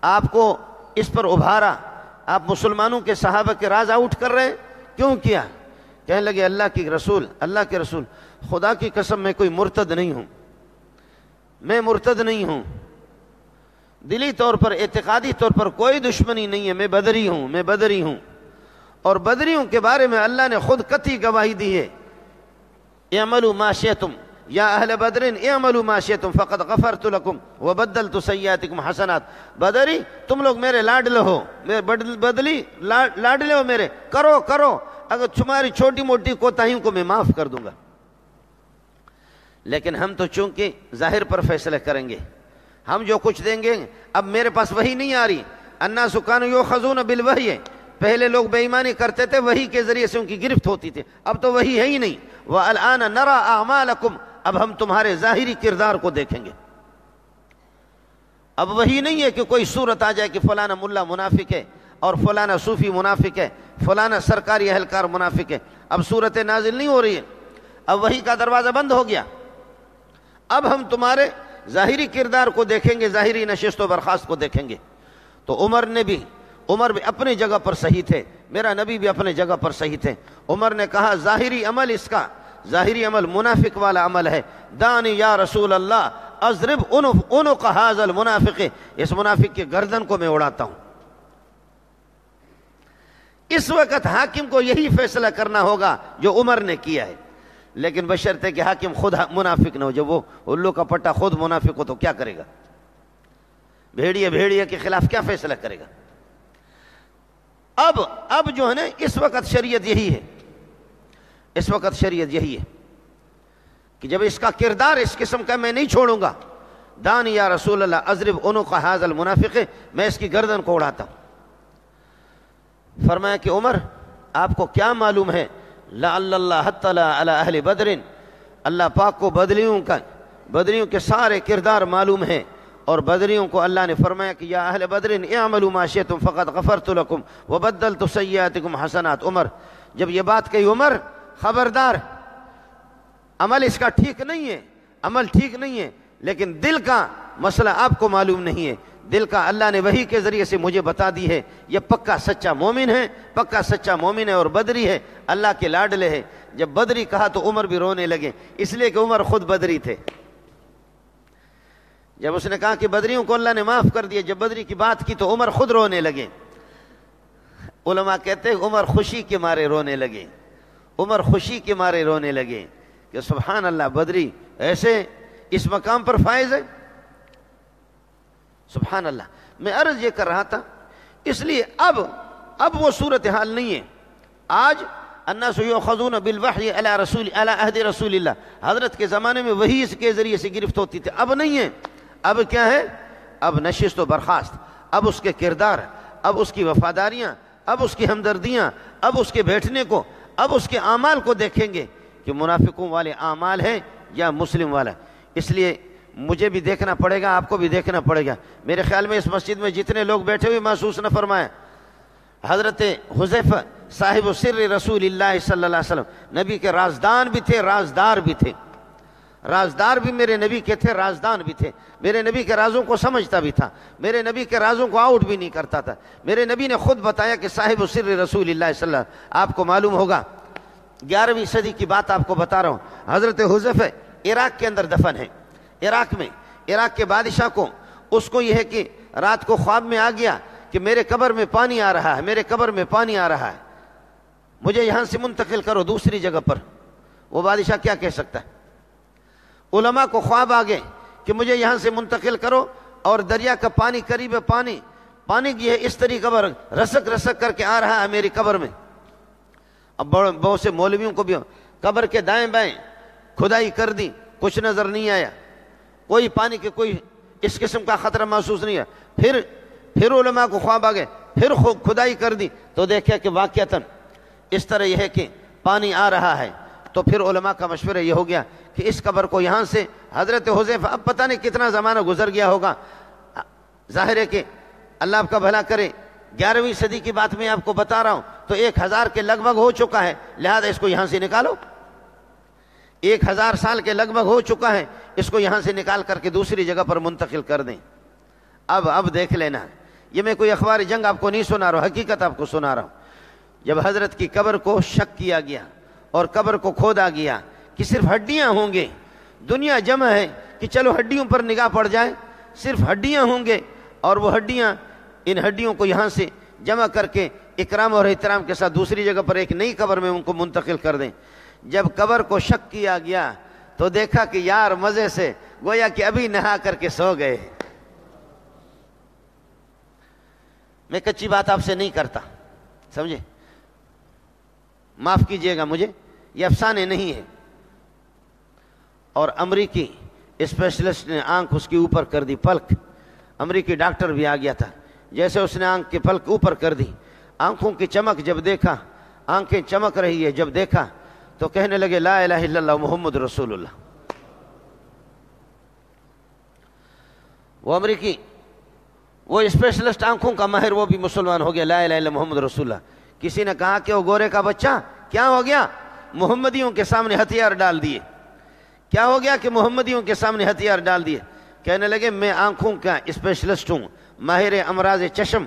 آپ کو اس پر ابھارا, آپ مسلمانوں کے صحابہ کے راز آؤٹ کر رہے ہیں, کیوں کیا؟ کہنے لگے اللہ کے رسول, خدا کی قسم میں کوئی مرتد نہیں ہوں, میں مرتد نہیں ہوں, دلی طور پر اعتقادی طور پر کوئی دشمنی نہیں ہے, میں بدری ہوں. اور بدریوں کے بارے میں اللہ نے خود قطعی گواہی دی ہے, اعملوا ما شئتم یا اہل بدر اعملوا ما شئتم فقد غفرت لکم وبدلت سیئاتکم حسنات. بدری تم لوگ میرے لاڈلے ہو, بدلی لاڈلے ہو میرے, کرو, اگر تمہاری چھوٹی موٹی کوتاہیوں کو میں معاف کر دوں گا. لیکن ہم تو چونکہ ظاہر پر فیصلہ کریں گے, ہم جو کچھ دیں گے, اب میرے پاس وحی نہیں آ رہی. الناس کانوا یؤخذون بالوحی, پہلے لوگ بے ایمانی کرتے تھے, وحی کے ذریعے سے ان کی گرفت ہوتی تھی, اب تو وحی ہے ہی نہیں. وَالْآنَ نَرَى أَعْمَالَكُمْ, اب ہم تمہارے ظاہری کردار کو دیکھیں گے. اب وحی نہیں ہے کہ کوئی صورت آ جائے کہ فلانا ملا منافق ہے اور فلانا صوفی منافق ہے, فلانا سرکاری اہلکار منافق ہے. اب صورت نازل نہیں ہو رہی ہے, اب وحی کا دروازہ بند ہو گیا. اب ہم تمہارے ظاہری کردار کو دیکھیں گے, ظاہری نشست و برخاست کو دیکھیں گے. تو عمر بھی اپنی جگہ پر صحیح تھے, میرا نبی بھی اپنے جگہ پر صحیح تھے. عمر نے کہا ظاہری عمل منافق والا عمل ہے. دانی یا رسول اللہ اضرب عنق هذا المنافق, اس منافق کی گردن کو میں اڑاتا ہوں. اس وقت حاکم کو یہی فیصلہ کرنا ہوگا جو عمر نے کیا ہے, لیکن بشرطے کہ حاکم خود منافق نہ ہو. جب وہ الو کا پٹا خود منافق ہو تو کیا کرے گا؟ بھیڑیے کے خلاف کیا فیصلہ کرے گا؟ اب جو ہے نا, اس وقت شریعت یہی ہے کہ جب اس کا کردار اس قسم کا میں نہیں چھوڑوں گا, دان یا رسول اللہ اضرب عنق هذا المنافق, میں اس کی گردن کو اڑاتا ہوں. فرمایا کہ عمر آپ کو کیا معلوم ہے, لعل اللہ اطلع علی اہل بدر, اللہ پاک کو بدریوں کے سارے کردار معلوم ہیں, اور بدریوں کو اللہ نے فرمایا کہ یا اہل بدر اعملوا ما شئتم فقد غفرت لکم وبدلت سیئاتکم حسنات. عمر جب یہ بات کہی, عمر خبردار, عمل اس کا ٹھیک نہیں ہے, لیکن دل کا مسئلہ آپ کو معلوم نہیں ہے. دل کا اللہ نے وحی کے ذریعے سے مجھے بتا دی ہے, یہ پکا سچا مومن ہے اور بدری ہے, اللہ کے لاڈلے ہے. جب بدری کہا تو عمر بھی رونے لگے, اس لیے کہ عمر خود بدری تھے. جب اس نے کہا کہ بدریوں کو اللہ نے معاف کر دیا, جب بدری کی بات کی تو عمر خود رونے لگے. علماء کہتے ہیں عمر خوشی کے مارے رونے لگے کہ سبحان اللہ, بدری ایسے اس مقام پر فائز ہے. سبحان اللہ. میں عرض یہ کر رہا تھا, اس لیے اب وہ صورتحال نہیں ہے. آج الناس یؤخذون بالوحی علی عہد رسول اللہ, حضرت کے زمانے میں وحی اس کے ذریعے سے گرفت ہوتی تھی, اب نہیں ہے. اب کیا ہے؟ اب نشست و برخاست, اب اس کے کردار, اب اس کی وفاداریاں, اب اس کی ہمدردیاں, اب اس کے بیٹھنے کو, اب اس کے اعمال کو دیکھیں گے کہ منافقوں والے اعمال ہیں یا مسلم والا. اس لیے مجھے بھی دیکھنا پڑے گا, آپ کو بھی دیکھنا پڑے گا. میرے خیال میں اس مسجد میں جتنے لوگ بیٹھے ہوئے محسوس نہ فرمائیں, حضرت حذیفہ صاحب سر رسول اللہ صلی اللہ علیہ وسلم نبی کے رازدان بھی تھے, رازدار بھی میرے نبی کے تھے, رازدان بھی تھے. میرے نبی کے رازوں کو سمجھتا بھی تھا, میرے نبی کے رازوں کو آؤٹ بھی نہیں کرتا تھا. میرے نبی نے خود بتایا کہ صاحب سر رسول اللہ صلی اللہ علیہ وسلم, آپ کو معلوم ہوگا 11ویں صدی کی بات آپ کو بتا رہا ہوں. حضرت حذیفہ عراق کے اندر دفن ہے. عراق کے بادشاہ کو, اس کو یہ ہے کہ رات کو خواب میں آ گیا کہ میرے قبر میں پانی آ رہا ہے, مجھے یہاں سے منتقل کرو دوسری جگہ پر. وہ بادشاہ کیا کہہ سکتا ہے؟ علماء کو خواب آ گئے کہ مجھے یہاں سے منتقل کرو اور دریا کا پانی قریب ہے, پانی کی ہے اس طریقے قبر رسک رسک کر کے آ رہا ہے میری قبر میں. اب بہت سے مولویوں کو بھی قبر کے دائیں بائیں کھدائی کر دی, کچھ نظر نہیں آیا, کوئی پانی کے کوئی اس قسم کا خطرہ محسوس نہیں ہے. پھر علماء کو خواب آ گئے, پھر کھدائی کر دی تو دیکھا کہ واقعتاً اس طرح یہ ہے کہ پانی آ رہا ہے. تو پھر علماء کا مشورہ یہ ہو گیا کہ اس قبر کو یہاں سے حضرت حذیفہ, اب پتہ نہیں کتنا زمانہ گزر گیا ہوگا, ظاہر ہے کہ اللہ آپ کا بھلا کرے 11ویں صدی کی بات میں آپ کو بتا رہا ہوں, تو 1000 کے لگ بھگ ہو چکا ہے, لہذا اس کو یہاں سے نکالو. 1000 سال کے لگ بھگ ہو چکا ہے, اس کو یہاں سے نکال کر کے دوسری جگہ پر منتقل کر دیں. اب دیکھ لینا, یہ میں کوئی اخبار جنگ آپ کو نہیں سنا رہا ہوں, حقیقت آپ کو سنا رہا ہوں. جب حضرت کی قبر کو شک کیا گیا اور قبر کو کھودا گیا کہ صرف ہڈیاں ہوں گے, دنیا جمع ہے کہ چلو ہڈیوں پر نگاہ پڑ جائے, صرف ہڈیاں ہوں گے, اور وہ ہڈیاں, ان ہڈیوں کو یہاں سے جمع کر کے اکرام اور احترام کے ساتھ دوسری جگہ پر ایک نئی قبر میں ان کو منتقل کر دیں. جب قبر کو شک کیا گیا تو دیکھا کہ یار مزے سے گویا کہ ابھی نہا کر کے سو گئے. میں کچی بات آپ سے نہیں کرتا, سمجھے, معاف کیجئے گا مجھے, یہ افسانے نہیں ہے. اور امریکی اسپیشلسٹ نے آنکھ اس کی اوپر کر دی, پلک, امریکی ڈاکٹر بھی آ گیا تھا, جیسے اس نے آنکھ کی پلک اوپر کر دی, آنکھوں کی چمک جب دیکھا, آنکھیں چمک رہی ہے جب دیکھا تو کہنے لگے لا الہ الا اللہ محمد رسول اللہ. وہ امریکی, وہ اسپیشلسٹ آنکھوں کا ماہر, وہ بھی مسلمان ہو گیا, لا الہ الا محمد رسول اللہ. کسی نے کہا کہ وہ گورے کا بچہ کیا ہو گیا, محمدیوں کے سامنے ہتھیار ڈال دیے. کیا ہو گیا کہ محمدیوں کے سامنے ہتھیار ڈال دیے. کہنے لگے میں آنکھوں کا اسپیشلسٹ ہوں, ماہر امراض چشم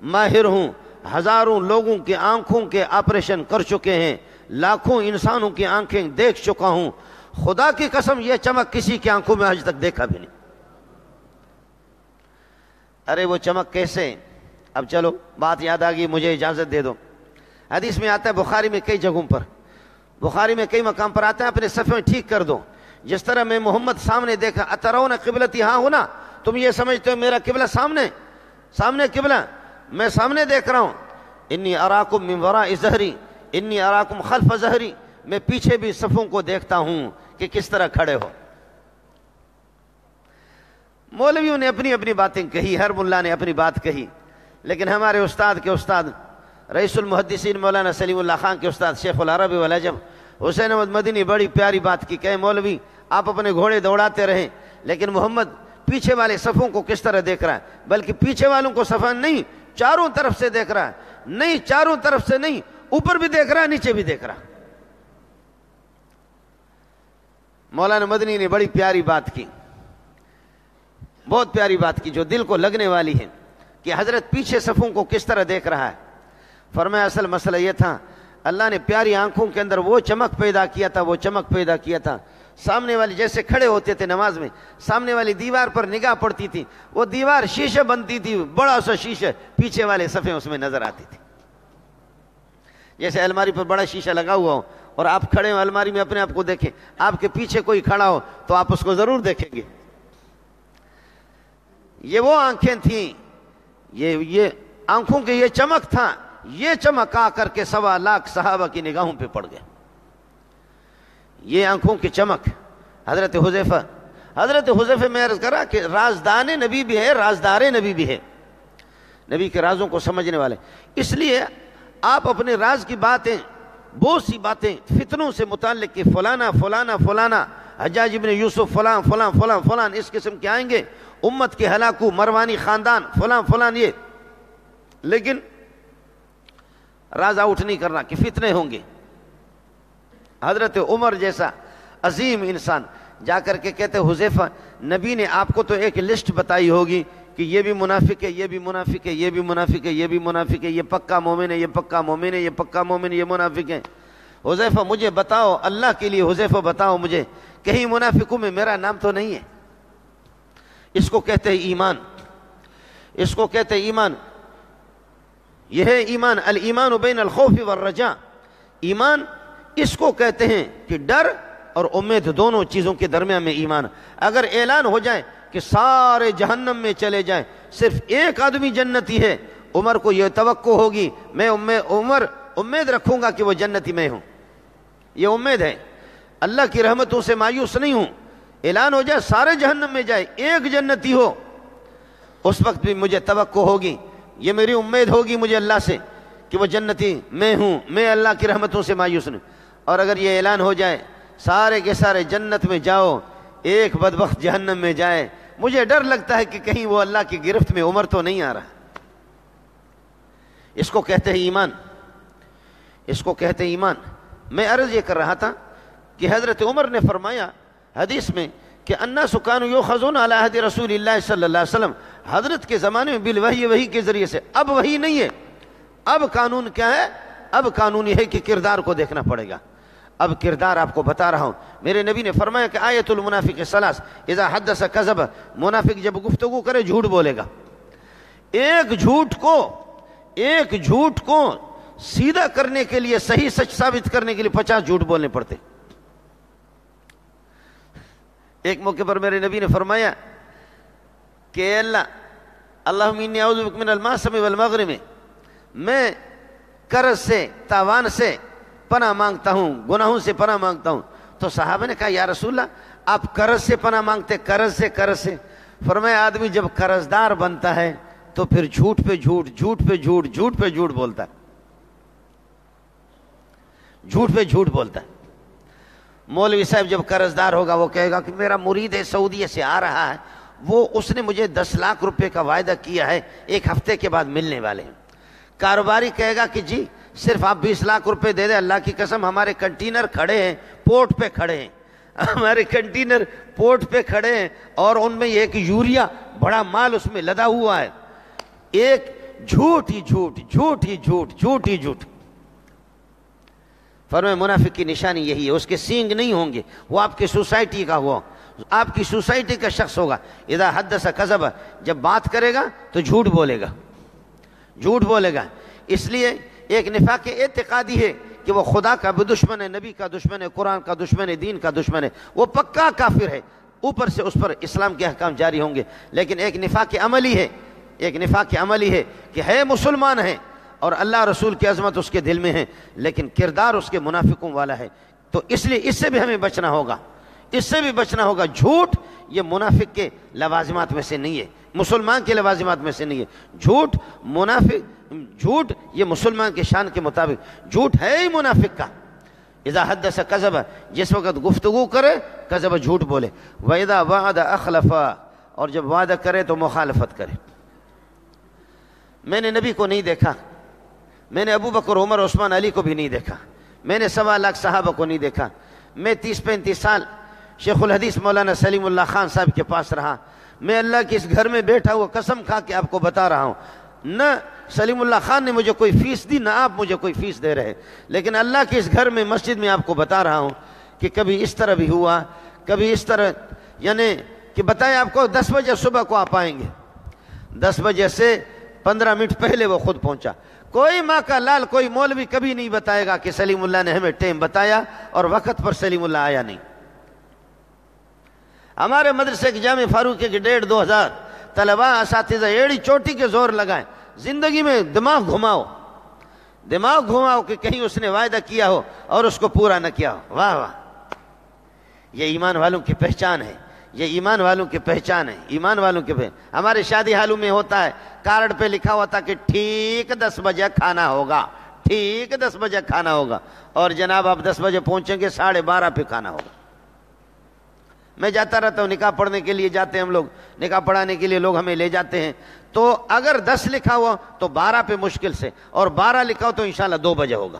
ماہر ہوں, ہزاروں لوگوں کے آنکھوں کے آپریشن کر چکے ہیں, لاکھوں انسانوں کی آنکھیں دیکھ چکا ہوں, خدا کی قسم یہ چمک کسی کی آنکھوں میں آج تک دیکھا بھی نہیں. ارے وہ چمک کیسے, اب چلو بات یاد آ گئی, مجھے اجازت دے دو. حدیث میں آتا ہے, بخاری میں کئی جگہوں پر, بخاری میں کئی مقام پر آتا ہے, اپنے صفحے ٹھیک کر دو. جس طرح میں محمد سامنے دیکھا, اترون قبلتی ہاں ہونا, تم یہ سمجھتے ہو میرا قبلہ سامنے قبلہ, میں سامنے دیکھ رہا ہوں. انی اراکم من وراء ظہری, انی اراکم خلف ظہری, میں پیچھے بھی صفوں کو دیکھتا ہوں کہ کس طرح کھڑے ہو. مولویوں نے اپنی اپنی باتیں کہی, ہر ملا نے اپنی بات کہی, لیکن ہمارے استاد کے استاد رئیس المحدثین مولانا سلیم اللہ خان کے استاد شیخ العرب والعجم حسین احمد مدنی بڑی پیاری بات کی. کہے مولوی آپ اپنے گھوڑے دوڑاتے رہیں, لیکن محمد پیچھے والے صفوں کو کس طرح دیکھ رہا ہے, بلکہ پیچھے والوں کو صفا نہیں, چاروں طرف سے دیکھ رہا ہے. نہیں, چاروں طرف سے نہیں, اوپر بھی دیکھ رہا ہے, نیچے بھی دیکھ رہا. مولانا مدنی نے بڑی پیاری بات کی, بہت پیاری بات کی, جو دل کو لگنے والی ہے, کہ حضرت پیچھے صفوں کو کس طرح دیکھ رہا ہے. فرمایا اصل مسئلہ یہ تھا, اللہ نے پیاری آنکھوں کے اندر وہ چمک پیدا کیا تھا, سامنے والی جیسے کھڑے ہوتے تھے نماز میں, سامنے والی دیوار پر نگاہ پڑتی تھی, وہ دیوار شیشے بنتی تھی, بڑا سا شیشہ, پیچھے والے صفیں اس میں نظر آتی تھی. جیسے الماری پر بڑا شیشہ لگا ہوا ہو اور آپ کھڑے ہو الماری میں, اپنے آپ کو دیکھیں, آپ کے پیچھے کوئی کھڑا ہو تو آپ اس کو ضرور دیکھیں گے. یہ وہ آنکھیں تھیں, یہ آنکھوں کے یہ چمک تھا, یہ چمک آ کر کے 1.25 لاکھ صحابہ کی نگاہوں پہ پڑ گئے. یہ آنکھوں کی چمک. حضرت حذیفہ میں عرض کرا کہ رازدان نبی بھی ہے, رازدار نبی بھی ہے, نبی کے رازوں کو سمجھنے والے. اس لیے آپ اپنے راز کی باتیں, بہت سی باتیں فتنوں سے متعلق کہ فلانا حجاج ابن یوسف فلان اس قسم کے آئیں گے, امت کے ہلاکو مروانی خاندان فلان یہ, لیکن راز آؤٹ نہیں کرنا کہ فتنے ہوں گے. حضرت عمر جیسا عظیم انسان جا کر کے کہتے حذیفہ, نبی نے آپ کو تو ایک لسٹ بتائی ہوگی کہ یہ بھی منافق ہے, یہ بھی منافق ہے, یہ بھی منافق ہے, یہ بھی منافق ہے, یہ پکا مومن ہے, یہ پکا مومن ہے, یہ پکا مومن ہے, یہ منافق ہے. حذیفہ مجھے بتاؤ, اللہ کے لیے حذیفہ بتاؤ مجھے, کہیں منافقوں میں میرا نام تو نہیں ہے. اس کو کہتے ہیں ایمان, اس کو کہتے ہیں ایمان. یہ ہے ایمان, الایمان بین الخوف والرجاء. ایمان اس کو کہتے ہیں کہ ڈر اور امید دونوں چیزوں کے درمیان میں ایمان. اگر اعلان ہو جائے کہ سارے جہنم میں چلے جائیں, صرف ایک آدمی جنتی ہے، عمر کو یہ توقع ہوگی، میں عمر امید رکھوں گا کہ وہ جنتی میں ہوں، یہ امید ہے، اللہ کی رحمتوں سے مایوس نہیں ہوں۔ اعلان ہو جائے سارے جہنم میں جائے، ایک جنتی ہو، اس وقت بھی مجھے توقع ہوگی، یہ میری امید ہوگی مجھے اللہ سے کہ وہ جنتی میں ہوں، میں اللہ کی رحمتوں سے مایوس نہیں۔ اور اگر یہ اعلان ہو جائے سارے کے سارے جنت میں جاؤ، ایک بدبخت جہنم میں جائے، مجھے ڈر لگتا ہے کہ کہیں وہ اللہ کی گرفت میں عمر تو نہیں آ رہا۔ اس کو کہتے ہیں ایمان، اس کو کہتے ہیں ایمان۔ میں عرض یہ کر رہا تھا کہ حضرت عمر نے فرمایا حدیث میں کہ الناس کانوا یؤخذون علی عہد رسول اللہ صلی اللہ علیہ وسلم، حضرت کے زمانے میں بالوحی، وحی کے ذریعے سے، اب وحی نہیں ہے، اب قانون کیا ہے؟ اب قانون یہ ہے کہ کردار کو دیکھنا پڑے گا۔ اب کردار آپ کو بتا رہا ہوں، میرے نبی نے فرمایا کہ آیت المنافق ثلاث، اذا حدث کذب، منافق جب گفتگو کرے جھوٹ بولے گا۔ ایک جھوٹ کو سیدھا کرنے کے لیے، صحیح سچ ثابت کرنے کے لیے 50 جھوٹ بولنے پڑتے۔ ایک موقع پر میرے نبی نے فرمایا کہ اے اللہ، اللہم انی اعوذ بک من المعصم والمغرم، میں قرض سے، تاوان سے پناہ مانگتا ہوں، گناہوں سے پناہ مانگتا ہوں۔ تو صحابہ نے کہا یا رسول اللہ، آپ قرض سے پناہ مانگتے؟ قرض سے؟ فرمایا آدمی جب قرض دار بنتا ہے تو پھر جھوٹ پہ جھوٹ بولتا ہے، جھوٹ پہ جھوٹ بولتا ہے۔ مولوی صاحب جب قرض دار ہوگا وہ کہے گا کہ میرا مرید ہے، سعودیہ سے آ رہا ہے، اس نے مجھے 10 لاکھ روپے کا وعدہ کیا ہے، 1 ہفتے کے بعد ملنے والے ہیں۔ کاروباری کہے گا کہ جی صرف آپ 20 لاکھ روپے دے دیں، اللہ کی قسم ہمارے کنٹینر کھڑے ہیں، پورٹ پہ کھڑے ہیں، ہمارے کنٹینر پورٹ پہ کھڑے ہیں، اور ان میں ایک یوریا بڑا مال اس میں لدا ہوا ہے۔ ایک جھوٹ ہی جھوٹ۔ فرمایا منافق کی نشانی یہی ہے، اس کے سینگ نہیں ہوں گے، وہ آپ کی سوسائٹی کا ہوا، آپ کی سوسائٹی کا شخص ہوگا۔ اذا حدث کذب، جب بات کرے گا تو جھوٹ بولے گا۔ اس لیے ایک نفاق اعتقادی ہے کہ وہ خدا کا بھی دشمن ہے، نبی کا دشمن ہے، قرآن کا دشمن ہے، دین کا دشمن ہے، وہ پکا کافر ہے، اوپر سے اس پر اسلام کے احکام جاری ہوں گے۔ لیکن ایک نفاق عملی ہے کہ ہے مسلمان ہے اور اللہ رسول کی عظمت اس کے دل میں ہے، لیکن کردار اس کے منافقوں والا ہے۔ تو اس لیے اس سے بھی ہمیں بچنا ہوگا، جھوٹ یہ منافق کے لوازمات میں سے نہیں ہے، مسلمان کے لوازمات میں سے نہیں ہے۔ جھوٹ یہ مسلمان کے شان کے مطابق جھوٹ ہے ہی منافق کا۔ اذا حدث کذب، جس وقت گفتگو کرے کذب، جھوٹ بولے۔ واذا وعد اخلف، اور جب وعدہ کرے تو مخالفت کرے۔ میں نے نبی کو نہیں دیکھا، میں نے ابو بکر، عمر، عثمان، علی کو بھی نہیں دیکھا، میں نے 1.25 لاکھ صحابہ کو نہیں دیکھا، میں 30-35 سال شیخ الحدیث مولانا سلیم اللہ خان صاحب کے پاس رہا، میں اللہ کے اس گھر میں بیٹھا ہوا قسم کھا کے آپ کو بتا رہا ہوں، نہ سلیم اللہ خان نے مجھے کوئی فیس دی، نہ آپ مجھے کوئی فیس دے رہے، لیکن اللہ کے اس گھر میں، مسجد میں آپ کو بتا رہا ہوں کہ کبھی اس طرح بھی ہوا، کبھی اس طرح، یعنی کہ بتائیں آپ کو 10 بجے صبح کو آپ آئیں گے، 10 بجے سے 15 منٹ پہلے وہ خود پہنچا۔ کوئی ماں کا لال، کوئی مولوی کبھی نہیں بتائے گا کہ سلیم اللہ نے ہمیں ٹائم بتایا اور وقت پر سلیم اللہ آیا نہیں۔ ہمارے مدرسے کی جامع فاروقیہ کے 1,500-2,000 طلباء، اساتذہ ایڑی چوٹی کے زور لگائیں، زندگی میں دماغ گھماؤ کہ کہیں اس نے وعدہ کیا ہو اور اس کو پورا نہ کیا ہو۔ واہ واہ، یہ ایمان والوں کی پہچان ہے، ایمان والوں کی پہچان۔ ہمارے شادی حالوں میں ہوتا ہے، کارڈ پہ لکھا ہوا تھا کہ ٹھیک 10 بجے کھانا ہوگا، اور جناب آپ 10 بجے پہنچیں گے، 12:30 پہ کھانا ہوگا۔ میں جاتا رہتا ہوں، نکاح پڑھنے کے لیے جاتے ہیں ہم لوگ، نکاح پڑھانے کے لیے لوگ ہمیں لے جاتے ہیں، تو اگر 10 لکھا ہوا تو 12 پہ مشکل سے، اور 12 لکھا ہو تو انشاءاللہ 2 بجے ہوگا۔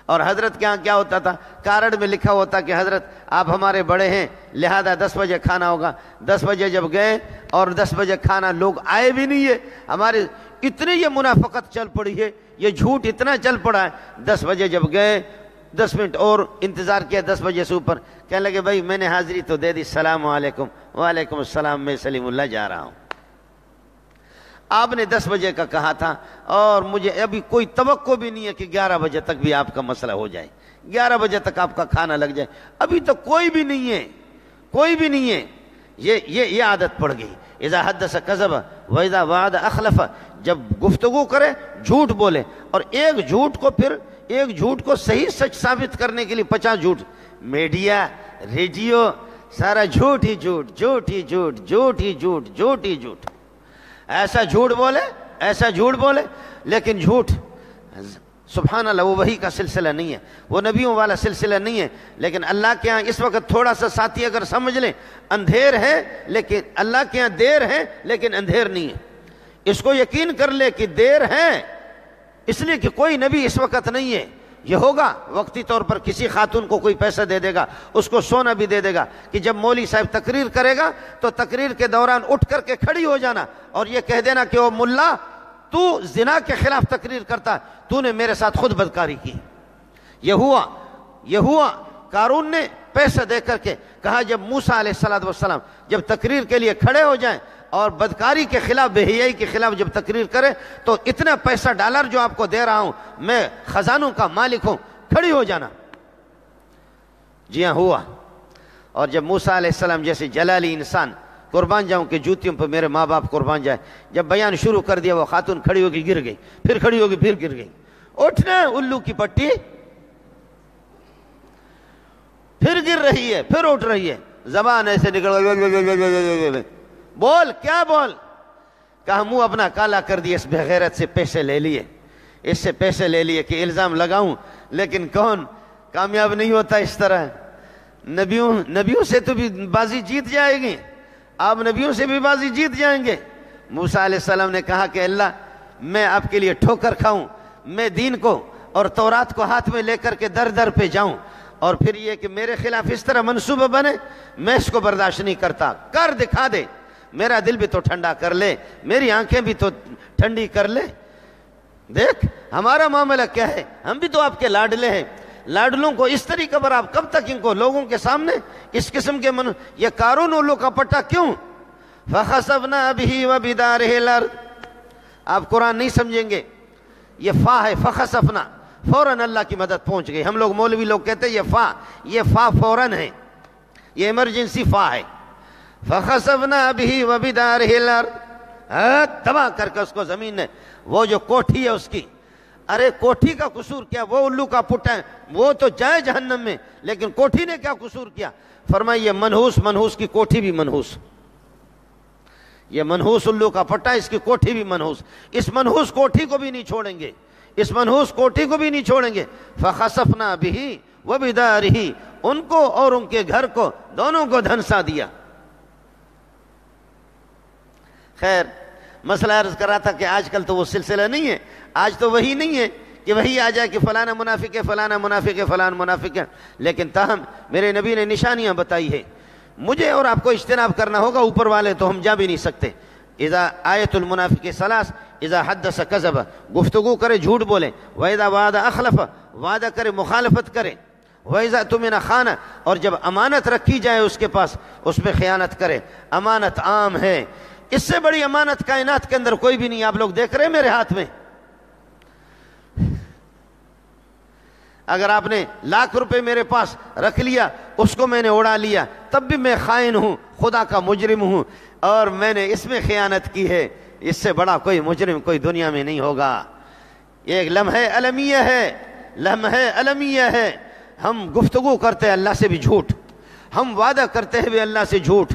اور حضرت کے ہاں کیا ہوتا تھا، کارڈ میں لکھا ہوتا کہ حضرت آپ ہمارے بڑے ہیں لہذا 10 بجے کھانا ہوگا۔ 10 بجے جب گئے اور 10 بجے کھانا، لوگ آئے بھی نہیں ہے، ہمارے اتنی یہ منافقت چل پڑی ہے، یہ جھوٹ اتنا چل پڑا ہے۔ 10 بجے جب گئے، 10 منٹ اور انتظار کیا، 10 بجے سے اوپر، کہنے لگے بھائی میں نے حاضری تو دے دی، السلام علیکم۔ وعلیکم السلام، میں سلیم اللہ جا رہا ہوں۔ آپ نے 10 بجے کا کہا تھا، اور مجھے ابھی کوئی توقع بھی نہیں ہے کہ 11 بجے تک بھی آپ کا مسئلہ ہو جائے، 11 بجے تک آپ کا کھانا لگ جائے، ابھی تو کوئی بھی نہیں ہے۔ یہ عادت پڑ گئی. اذا حدث کذب واذا وعد اخلف، جب گفتگو کرے جھوٹ بولے، اور ایک جھوٹ کو صحیح سچ ثابت کرنے کے لیے 50 جھوٹ. میڈیا، ریڈیو، سارا جھوٹ ہی جھوٹ، جھوٹ ہی جھوٹ، جھوٹ ہی جھوٹ، جھوٹ ہی جھوٹ. ایسا جھوٹ بولے لیکن جھوٹ سبحان اللہ وہ وحی کا سلسلہ نہیں ہے، وہ نبیوں والا سلسلہ نہیں ہے. لیکن اللہ کے ہاں اس وقت تھوڑا سا ساتھی اگر سمجھ لیں، اندھیر ہے لیکن اللہ کے ہاں دیر ہے لیکن اندھیر نہیں ہے. اس کو یقین کر لے کہ دیر ہے اس لیے کہ کوئی نبی اس وقت نہیں ہے. یہ ہوگا وقتی طور پر کسی خاتون کو کوئی پیسہ دے دے گا، اس کو سونا بھی دے دے گا کہ جب مولوی صاحب تقریر کرے گا تو تقریر کے دوران اٹھ کر کے کھڑی ہو جانا اور یہ کہہ دینا کہ او ملا، تو زنا کے خلاف تقریر کرتا، تو نے میرے ساتھ خود بدکاری کی. یہ ہوا قارون نے پیسہ دے کر کے کہا جب موسیٰ علیہ السلام جب تقریر کے لیے کھڑے ہو جائیں اور بدکاری کے خلاف، بے حیائی کے خلاف جب تقریر کرے تو اتنا پیسہ ڈالر جو آپ کو دے رہا ہوں میں خزانوں کا مالک ہوں، کھڑی ہو جانا. جی ہاں ہوا. اور جب موسیٰ علیہ السلام جیسے جلالی انسان، قربان جاؤں کہ جوتیوں پہ میرے ماں باپ قربان جائے، جب بیان شروع کر دیا وہ خاتون کھڑی ہوگی گر گئی، پھر کھڑی ہوگی پھر گر گئی. اٹھنا الو کی پٹی، پھر گر رہی ہے پھر اٹھ رہی ہے، زبان ایسے نکل گئی، بول کیا بول، کہا منہ اپنا کالا کر دیا، اس بغیرت سے پیسے لے لیے، اس سے پیسے لے لیے کہ الزام لگاؤں. لیکن کون کامیاب نہیں ہوتا اس طرح. نبیوں سے تو بھی بازی جیت جائے گی، آپ نبیوں سے بھی بازی جیت جائیں گے. موسیٰ علیہ السلام نے کہا کہ اللہ میں آپ کے لیے ٹھوکر کھاؤں، میں دین کو اور تورات کو ہاتھ میں لے کر کے در در پہ جاؤں، اور پھر یہ کہ میرے خلاف اس طرح منصوبہ بنے، میں اس کو برداشت نہیں کرتا. کر دکھا دے، میرا دل بھی تو ٹھنڈا کر لے، میری آنکھیں بھی تو ٹھنڈی کر لے. دیکھ ہمارا معاملہ کیا ہے، ہم بھی تو آپ کے لاڈلے ہیں. لاڈلوں کو اس طریقے پر آپ کب تک ان کو لوگوں کے سامنے اس قسم کے یہ قارون الو کا پٹا کیوں؟ فَخَسَفْنَا بِهِ وَبِدَارِهِ الْأَرْضِ. آپ قرآن نہیں سمجھیں گے، یہ فا ہے، فخسفنا، فوراً اللہ کی مدد پہنچ گئی. ہم لوگ مولوی لوگ کہتے ہیں یہ فا فوراً ہے، یہ ایمرجنسی فا ہے. فخسفنا بِهِ وَبِدَارِهِ الْأَرْضِ، تباہ کر کے اس کو زمین نے، وہ جو کوٹھی ہے اس کی، ارے کوٹھی کا قصور کیا، وہ الو کا پٹا ہے، وہ تو جائے جہنم میں، لیکن کوٹھی نے کیا قصور کیا؟ فرمایا یہ منحوس کی کوٹھی بھی منحوس، یہ منحوس الو کا پٹا، اس کی کوٹھی بھی منحوس، اس منحوس کوٹھی کو بھی نہیں چھوڑیں گے، اس منحوس کوٹھی کو بھی نہیں چھوڑیں گے. فخسفنا بِهِ وَبِدَارِهِ، ان کو اور ان کے گھر کو دونوں کو دھنسا دیا. خیر مسئلہ عرض کر رہا تھا کہ آج کل تو وہ سلسلہ نہیں ہے، آج تو وہی نہیں ہے کہ وہی آ جائے کہ فلانا منافق ہے، فلانا منافق ہے، فلانا منافق ہے. لیکن تاہم میرے نبی نے نشانیاں بتائی ہے، مجھے اور آپ کو اجتناب کرنا ہوگا، اوپر والے تو ہم جا بھی نہیں سکتے. اذا آیت المنافق ثلاث، اذا حدث کذب، گفتگو کرے جھوٹ بولے، واذا وعد اخلف، وعدہ کرے مخالفت کرے، واذا اؤتمن خان، اور جب امانت رکھی جائے اس کے پاس اس میں خیانت کرے. امانت عام ہے، اس سے بڑی امانت کائنات کے اندر کوئی بھی نہیں. آپ لوگ دیکھ رہے ہیں میرے ہاتھ میں، اگر آپ نے ₹1,00,000 میرے پاس رکھ لیا، اس کو میں نے اڑا لیا، تب بھی میں خائن ہوں، خدا کا مجرم ہوں، اور میں نے اس میں خیانت کی ہے. اس سے بڑا کوئی مجرم کوئی دنیا میں نہیں ہوگا. یہ ایک لمحہ المیہ ہے. ہم گفتگو کرتے ہیں اللہ سے بھی جھوٹ، ہم وعدہ کرتے ہیں بھی اللہ سے جھوٹ،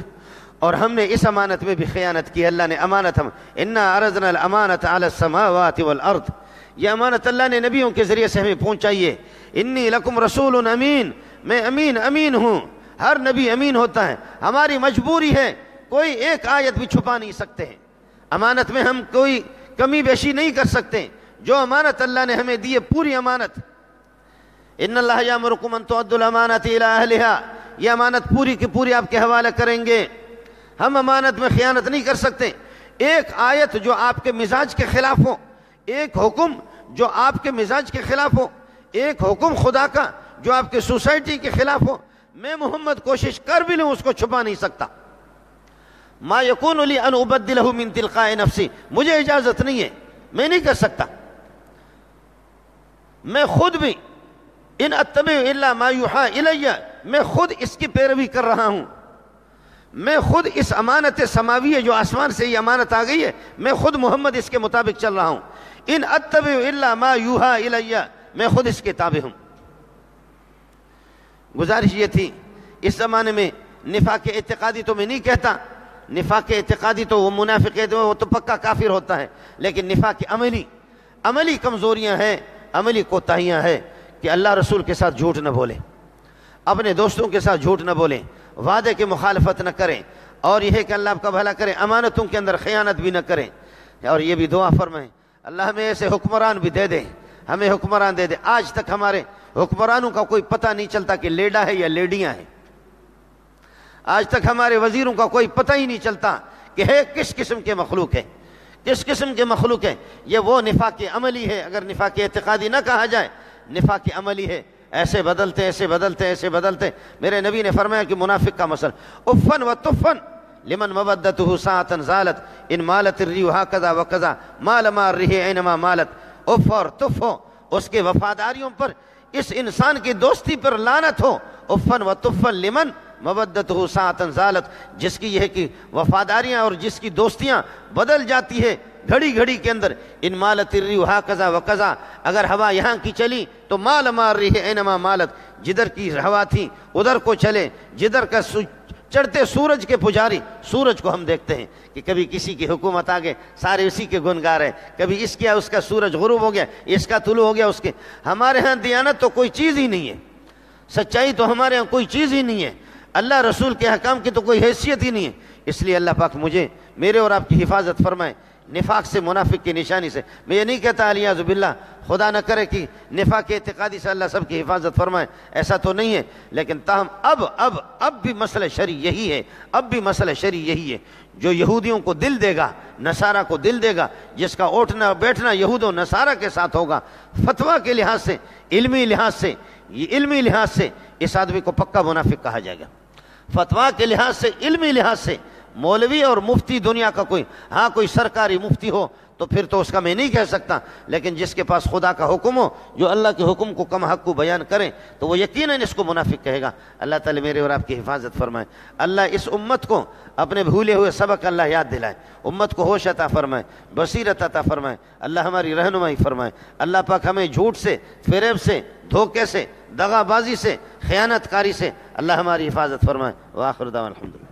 اور ہم نے اس امانت میں بھی خیانت کی. اللہ نے امانت ہم انا عرضنا الامانۃ علی السماوات والارض، یہ امانت اللہ نے نبیوں کے ذریعے سے ہمیں پہنچائی ہے. انی لکم رسول امین، میں امین ہوں. ہر نبی امین ہوتا ہے. ہماری مجبوری ہے، کوئی ایک آیت بھی چھپا نہیں سکتے ہیں. امانت میں ہم کوئی کمی بیشی نہیں کر سکتے. جو امانت اللہ نے ہمیں دی ہے پوری امانت. ان اللہ یامرکم ان تؤدوا الامانات الی اہلھا، یہ امانت پوری کی پوری آپ کے حوالے کریں گے. ہم امانت میں خیانت نہیں کر سکتے. ایک آیت جو آپ کے مزاج کے خلاف ہو، ایک حکم جو آپ کے مزاج کے خلاف ہو، ایک حکم خدا کا جو آپ کے سوسائٹی کے خلاف ہو، میں محمد کوشش کر بھی لوں اس کو چھپا نہیں سکتا. ما یکون لی ان ابدلہ من تلقاء نفسی، مجھے اجازت نہیں ہے، میں نہیں کر سکتا. میں خود بھی ان اتبع الا ما یوحى الی، میں خود اس کی پیروی کر رہا ہوں. میں خود اس امانت سماوی ہے جو آسمان سے یہ امانت آ گئی ہے، میں خود محمد اس کے مطابق چل رہا ہوں. ان اتبع الا ما یوحا الی، میں خود اس کے تابع ہوں. گزارش یہ تھی، اس زمانے میں نفاق اعتقادی تو میں نہیں کہتا، نفاق اعتقادی تو وہ منافق ہے وہ تو پکا کافر ہوتا ہے، لیکن نفاق عملی کمزوریاں ہیں، عملی کوتاہیاں ہیں کہ اللہ رسول کے ساتھ جھوٹ نہ بولیں، اپنے دوستوں کے ساتھ جھوٹ نہ بولیں، وعدے کی مخالفت نہ کریں، اور یہ ہے کہ اللہ آپ کا بھلا کرے، امانتوں کے اندر خیانت بھی نہ کریں. اور یہ بھی دعا فرمائیں اللہ ہمیں ایسے حکمران بھی دے دے، ہمیں حکمران دے دے. آج تک ہمارے حکمرانوں کا کوئی پتہ نہیں چلتا کہ لیڈا ہے یا لیڈیاں ہیں. آج تک ہمارے وزیروں کا کوئی پتہ ہی نہیں چلتا کہ ہے کس قسم کے مخلوق ہے، کس قسم کے مخلوق ہے. یہ وہ نفاق عملی ہے، اگر نفاق اعتقادی نہ کہا جائے، نفاق عملی ہے. ایسے بدلتے ایسے بدلتے ایسے بدلتے. میرے نبی نے فرمایا کہ منافق کا مثل افن و تفن لمن مودته ساعة زالت ان مالت الریح هكذا وكذا مال ما الریح اینما مالت. اف اور تف ہو اس کے وفاداریوں پر، اس انسان کی دوستی پر لعنت ہو. افن و تفن لمن مودته ساعة زالت، جس کی یہ ہے کہ وفاداریاں اور جس کی دوستیاں بدل جاتی ہے گھڑی گھڑی کے اندر. ان مالت الریح هكذا وكذا، اگر ہوا یہاں کی چلی تو مال ما الریح اینما مالت، جدھر کی ہوا تھی ادھر کو چلے. جدھر کا چڑھتے سورج کے پجاری، سورج کو ہم دیکھتے ہیں کہ کبھی کسی کی حکومت آ گئے سارے اسی کے گنگار ہیں، کبھی اس کیا اس کا سورج غروب ہو گیا، اس کا طلوع ہو گیا اس کے. ہمارے ہاں دیانت تو کوئی چیز ہی نہیں ہے، سچائی تو ہمارے ہاں کوئی چیز ہی نہیں ہے، اللہ رسول کے حکام کی تو کوئی حیثیت ہی نہیں ہے. اس لیے اللہ پاک مجھے، میرے اور آپ کی حفاظت فرمائے نفاق سے، منافق کی نشانی سے. میں یہ نہیں کہتا الیاذ باللہ، خدا نہ کرے کہ نفاق اعتقادی سے اللہ سب کی حفاظت فرمائے، ایسا تو نہیں ہے. لیکن تاہم اب بھی مسئلہ شرعی یہی ہے، اب بھی مسئلہ شرعی یہی ہے. جو یہودیوں کو دل دے گا، نصارہ کو دل دے گا، جس کا اٹھنا بیٹھنا یہود و نصارہ کے ساتھ ہوگا، فتویٰ کے لحاظ سے، علمی لحاظ سے اس آدمی کو پکا منافق کہا جائے گا. فتویٰ کے لحاظ سے، علمی لحاظ سے، مولوی اور مفتی دنیا کا کوئی سرکاری مفتی ہو تو پھر تو اس کا میں نہیں کہہ سکتا، لیکن جس کے پاس خدا کا حکم ہو، جو اللہ کے حکم کو کم حق کو بیان کریں تو وہ یقیناً اس کو منافق کہے گا. اللہ تعالی میرے اور آپ کی حفاظت فرمائے. اللہ اس امت کو اپنے بھولے ہوئے سبق اللہ یاد دلائے، امت کو ہوش عطا فرمائے، بصیرت عطا فرمائے. اللہ ہماری رہنمائی فرمائے. اللہ پاک ہمیں جھوٹ سے، فریب سے، دھوکے سے، دغا بازی سے، خیانت کاری سے اللہ ہماری حفاظت فرمائے. وآخر دعوانا الحمدللہ.